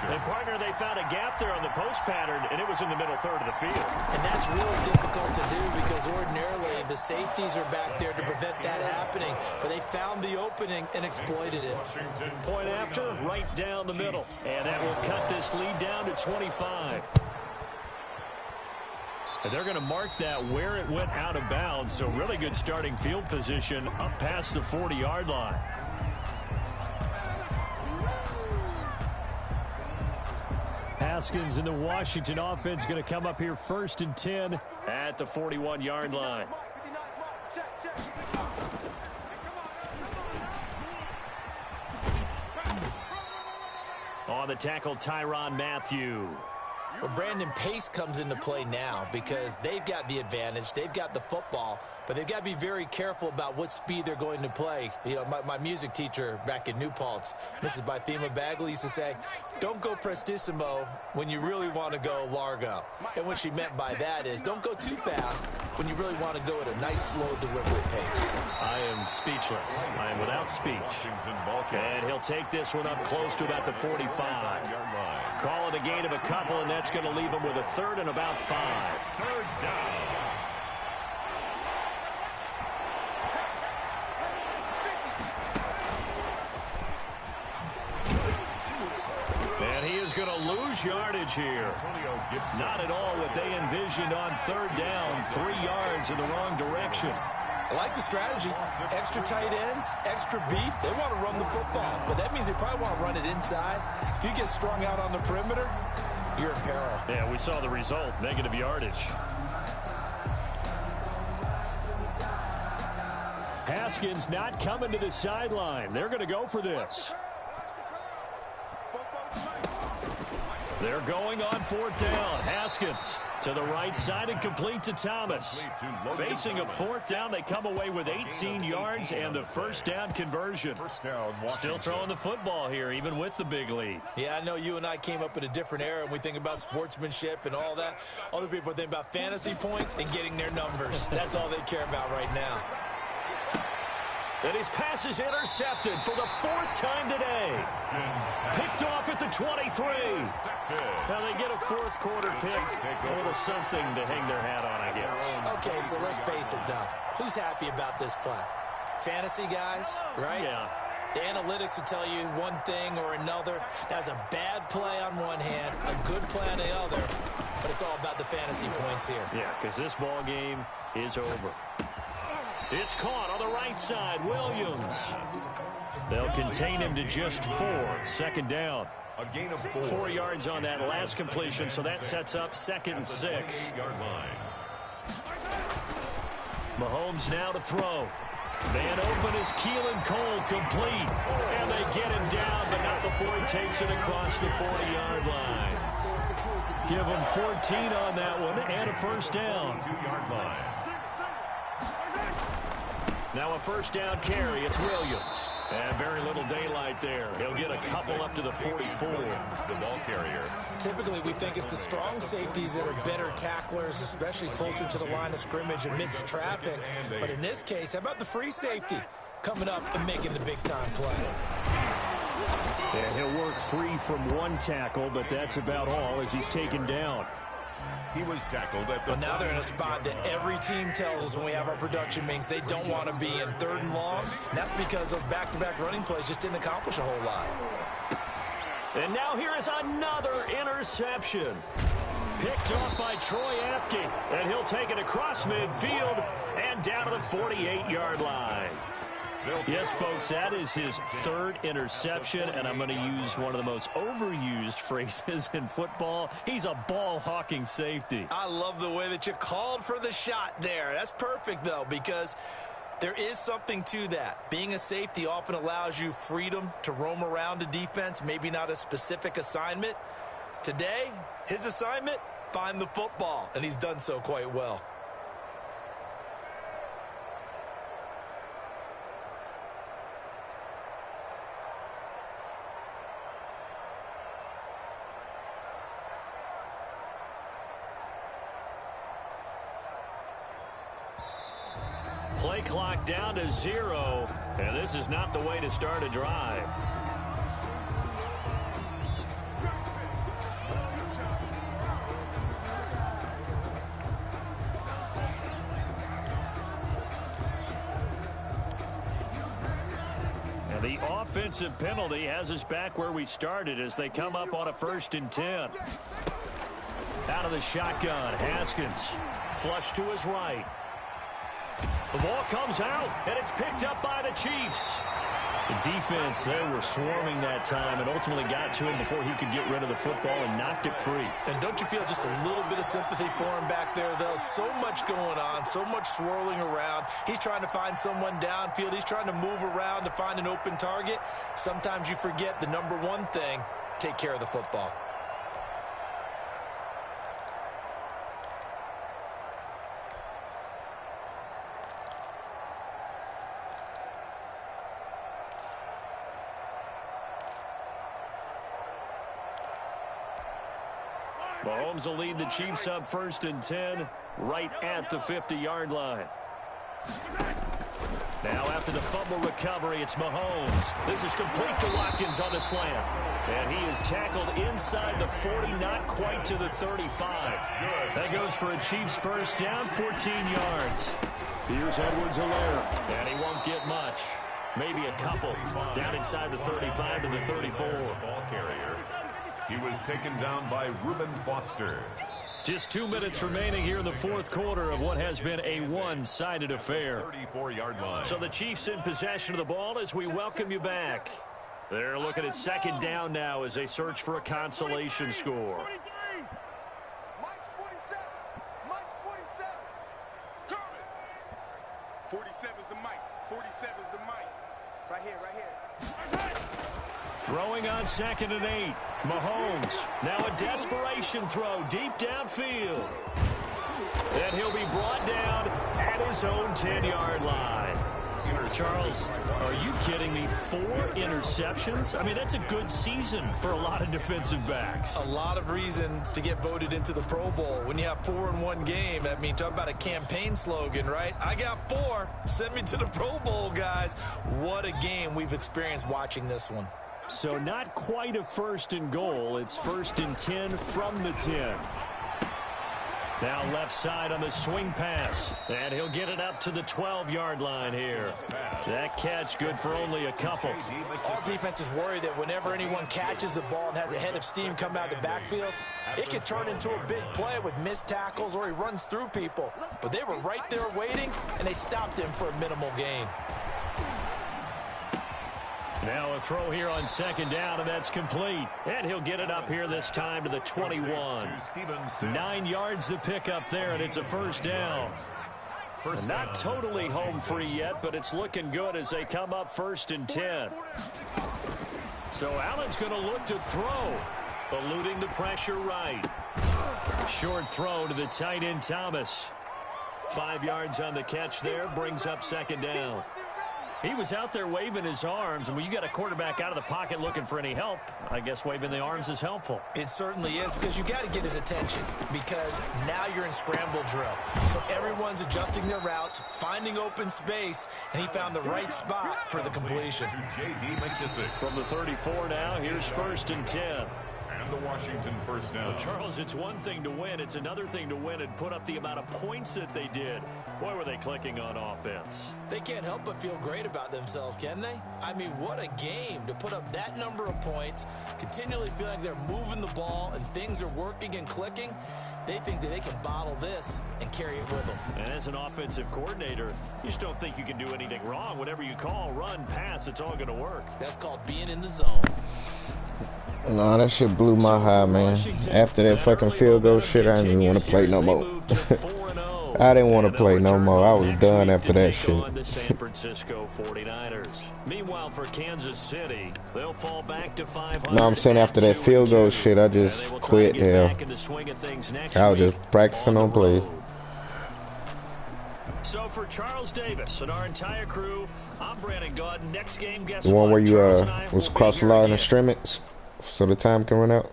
And, partner, they found a gap there on the post pattern, and it was in the middle third of the field. And that's really difficult to do because ordinarily the safeties are back there to prevent that happening. But they found the opening and exploited it. Point after, right down the middle. And that will cut this lead down to 25. And they're going to mark that where it went out of bounds. So really good starting field position up past the 40-yard line. Haskins and the Washington offense going to come up here 1st and 10 at the 41-yard line. On the tackle, Tyrann Mathieu. Well, Brandon, pace comes into play now because they've got the advantage. They've got the football, but they've got to be very careful about what speed they're going to play. You know, my music teacher back in New Paltz, Mrs. Bythema Bagley, used to say, don't go prestissimo when you really want to go largo. And what she meant by that is don't go too fast when you really want to go at a nice, slow, deliberate pace. I am speechless. I am without speech. And he'll take this one up close to about the 45. Call it a gain of a couple, and that's going to leave him with a 3rd and about 5. 3rd down. And he is going to lose yardage here. Not at all what they envisioned on 3rd down. 3 yards in the wrong direction. I like the strategy. Extra tight ends, extra beef. They want to run the football, but that means they probably want to run it inside. If you get strung out on the perimeter, you're in peril. Yeah, we saw the result, negative yardage. Haskins not coming to the sideline. They're going to go for this. They're going on 4th down. Haskins to the right side and complete to Thomas. Facing a 4th down, they come away with 18 yards and the first down conversion. Still throwing the football here, even with the big lead. Yeah, I know you and I came up in a different era and we think about sportsmanship and all that. Other people think about fantasy points and getting their numbers. That's all they care about right now. And his pass is intercepted for the 4th time today. Picked off at the 23. Now they get a 4th quarter pick. A little something to hang their hat on, I guess. Okay, so let's face it, though. Who's happy about this play? Fantasy guys, right? Yeah. The analytics will tell you one thing or another. That's a bad play on one hand, a good play on the other, but it's all about the fantasy points here. Yeah, because this ball game is over. It's caught on the right side. Williams. They'll contain him to just 4. 2nd down. A gain of 4. 4 yards on that last completion, so that sets up 2nd and 6. Mahomes now to throw. Man open is Keelan Cole, complete. And they get him down, but not before he takes it across the 40-yard line. Give him 14 on that one and a first down. 2-yard line. Now a first down carry. It's Williams. And very little daylight there. He'll get a couple up to the 44. The ball carrier. Typically, we think it's the strong safeties that are better tacklers, especially closer to the line of scrimmage amidst traffic. But in this case, how about the free safety coming up and making the big-time play? And he'll work free from one tackle, but that's about all as he's taken down. He was tackled at the... But now they're in a spot that every team tells us when we have our production meetings they don't want to be in 3rd and long. And that's because those back-to-back running plays just didn't accomplish a whole lot. And now here is another interception. Picked off by Troy Apke. And he'll take it across midfield and down to the 48-yard line. Yes, folks, that is his 3rd interception, and I'm going to use one of the most overused phrases in football. He's a ball-hawking safety. I love the way that you called for the shot there. That's perfect, though, because there is something to that. Being a safety often allows you freedom to roam around a defense, maybe not a specific assignment. Today, his assignment, find the football, and he's done so quite well. Play clock down to 0, and this is not the way to start a drive. And the offensive penalty has us back where we started as they come up on a 1st and 10. Out of the shotgun, Haskins. Flush to his right. The ball comes out, and it's picked up by the Chiefs. The defense, they were swarming that time and ultimately got to him before he could get rid of the football and knocked it free. And don't you feel just a little bit of sympathy for him back there, though? So much going on, so much swirling around. He's trying to find someone downfield. He's trying to move around to find an open target. Sometimes you forget the number one thing, take care of the football. Mahomes will lead the Chiefs up 1st and 10 right at the 50-yard line. Now after the fumble recovery, it's Mahomes. This is complete to Watkins on the slant. And he is tackled inside the 40, not quite to the 35. That goes for a Chiefs first down, 14 yards. Here's Edwards-Helaire. And he won't get much. Maybe a couple down inside the 35 to the 34. Ball carrier. He was taken down by Reuben Foster. Just 2 minutes remaining here in the fourth quarter of what has been a one-sided affair. 34-yard line. So the Chiefs in possession of the ball as we welcome you back. They're looking at second down now as they search for a consolation score. Mike's 47. Mike's 47. Coming. 47's the Mike. 47's the Mike. Right here, right here. Throwing on 2nd and 8. Mahomes. Now a desperation throw deep downfield. And he'll be brought down at his own 10-yard line. Charles, are you kidding me? 4 interceptions? I mean, that's a good season for a lot of defensive backs. A lot of reason to get voted into the Pro Bowl. When you have 4 in one game, I mean, talk about a campaign slogan, right? I got 4. Send me to the Pro Bowl, guys. What a game we've experienced watching this one. So not quite a 1st and goal. It's 1st and 10 from the 10. Now left side on the swing pass. And he'll get it up to the 12-yard line here. That catch good for only a couple. All defenses worry that whenever anyone catches the ball and has a head of steam come out of the backfield, it can turn into a big play with missed tackles or he runs through people. But they were right there waiting, and they stopped him for a minimal gain. Now a throw here on 2nd down, and that's complete. And he'll get it up here this time to the 21. 9 yards to pick up there, and it's a 1st down. Not totally home free yet, but it's looking good as they come up 1st and 10. So Allen's going to look to throw, eluding the pressure right. Short throw to the tight end Thomas. 5 yards on the catch there, brings up 2nd down. He was out there waving his arms, and when you got a quarterback out of the pocket looking for any help, I guess waving the arms is helpful. It certainly is, because you got to get his attention, because now you're in scramble drill. So everyone's adjusting their routes, finding open space, and he found the right spot for the completion. From the 34 now, here's 1st and 10. The Washington 1st down. Well, Charles, it's one thing to win. It's another thing to win and put up the amount of points that they did. Boy, were they clicking on offense. They can't help but feel great about themselves, can they? I mean, what a game to put up that number of points, continually feeling they're moving the ball and things are working and clicking. They think that they can bottle this and carry it with them. And as an offensive coordinator, you just don't think you can do anything wrong. Whatever you call, run, pass, it's all going to work. That's called being in the zone. Nah, that shit blew my high, man. After that fucking field goal shit, I didn't even want to play no more. I didn't want to play no more. I was done after that shit. The San Francisco 49ers. Meanwhile, for Kansas City, they'll fall back to 500. No, I'm saying after that field goal shit, I just quit. Hell, I was just practicing on plays. So for Charles Davis and our entire crew, I'm Brandon Gaudin. Next game, guess The one what? where you Charles was and I will be cross the here line again. of scrimmage, so the time can run out.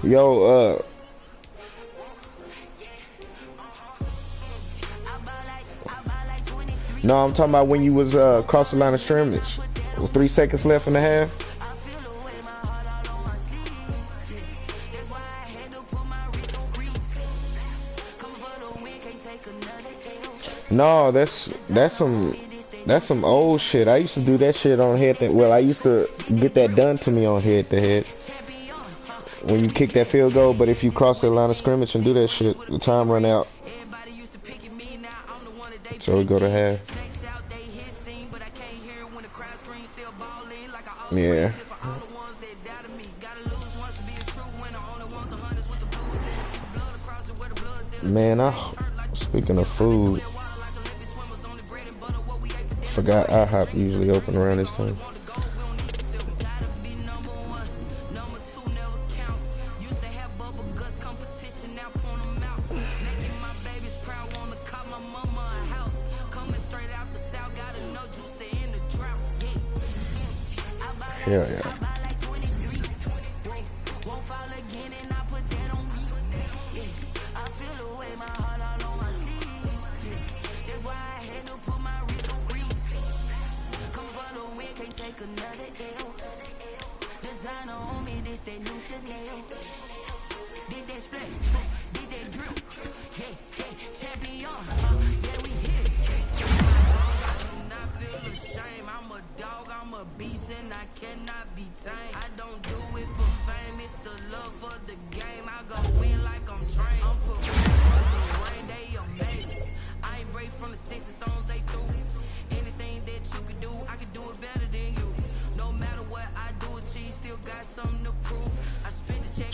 Yo, no, I'm talking about when you was cross the line of scrimmage. With 3 seconds left in the half. No, that's some old shit. I used to do that shit on head to, well, I used to get that done to me on head to head. When you kick that field goal, but if you cross that line of scrimmage and do that shit, the time run out. So we go to half. Yeah. Man, speaking of food, forgot IHOP usually open around this time. Hell yeah.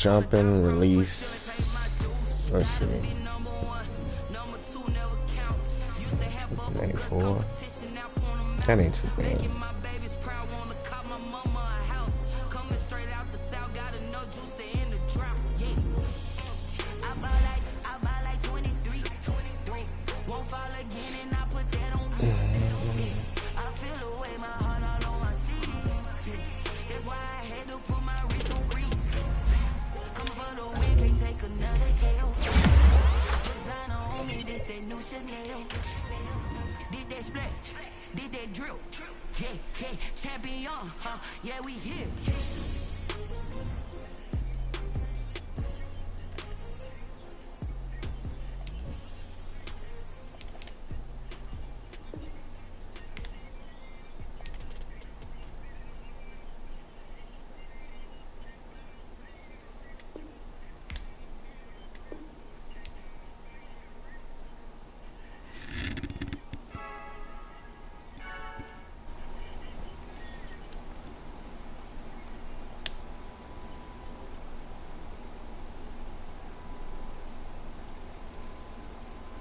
jumping, release. Let's see. 94. That ain't too bad. Did that splash, did that drill, yeah, champion, yeah, we here.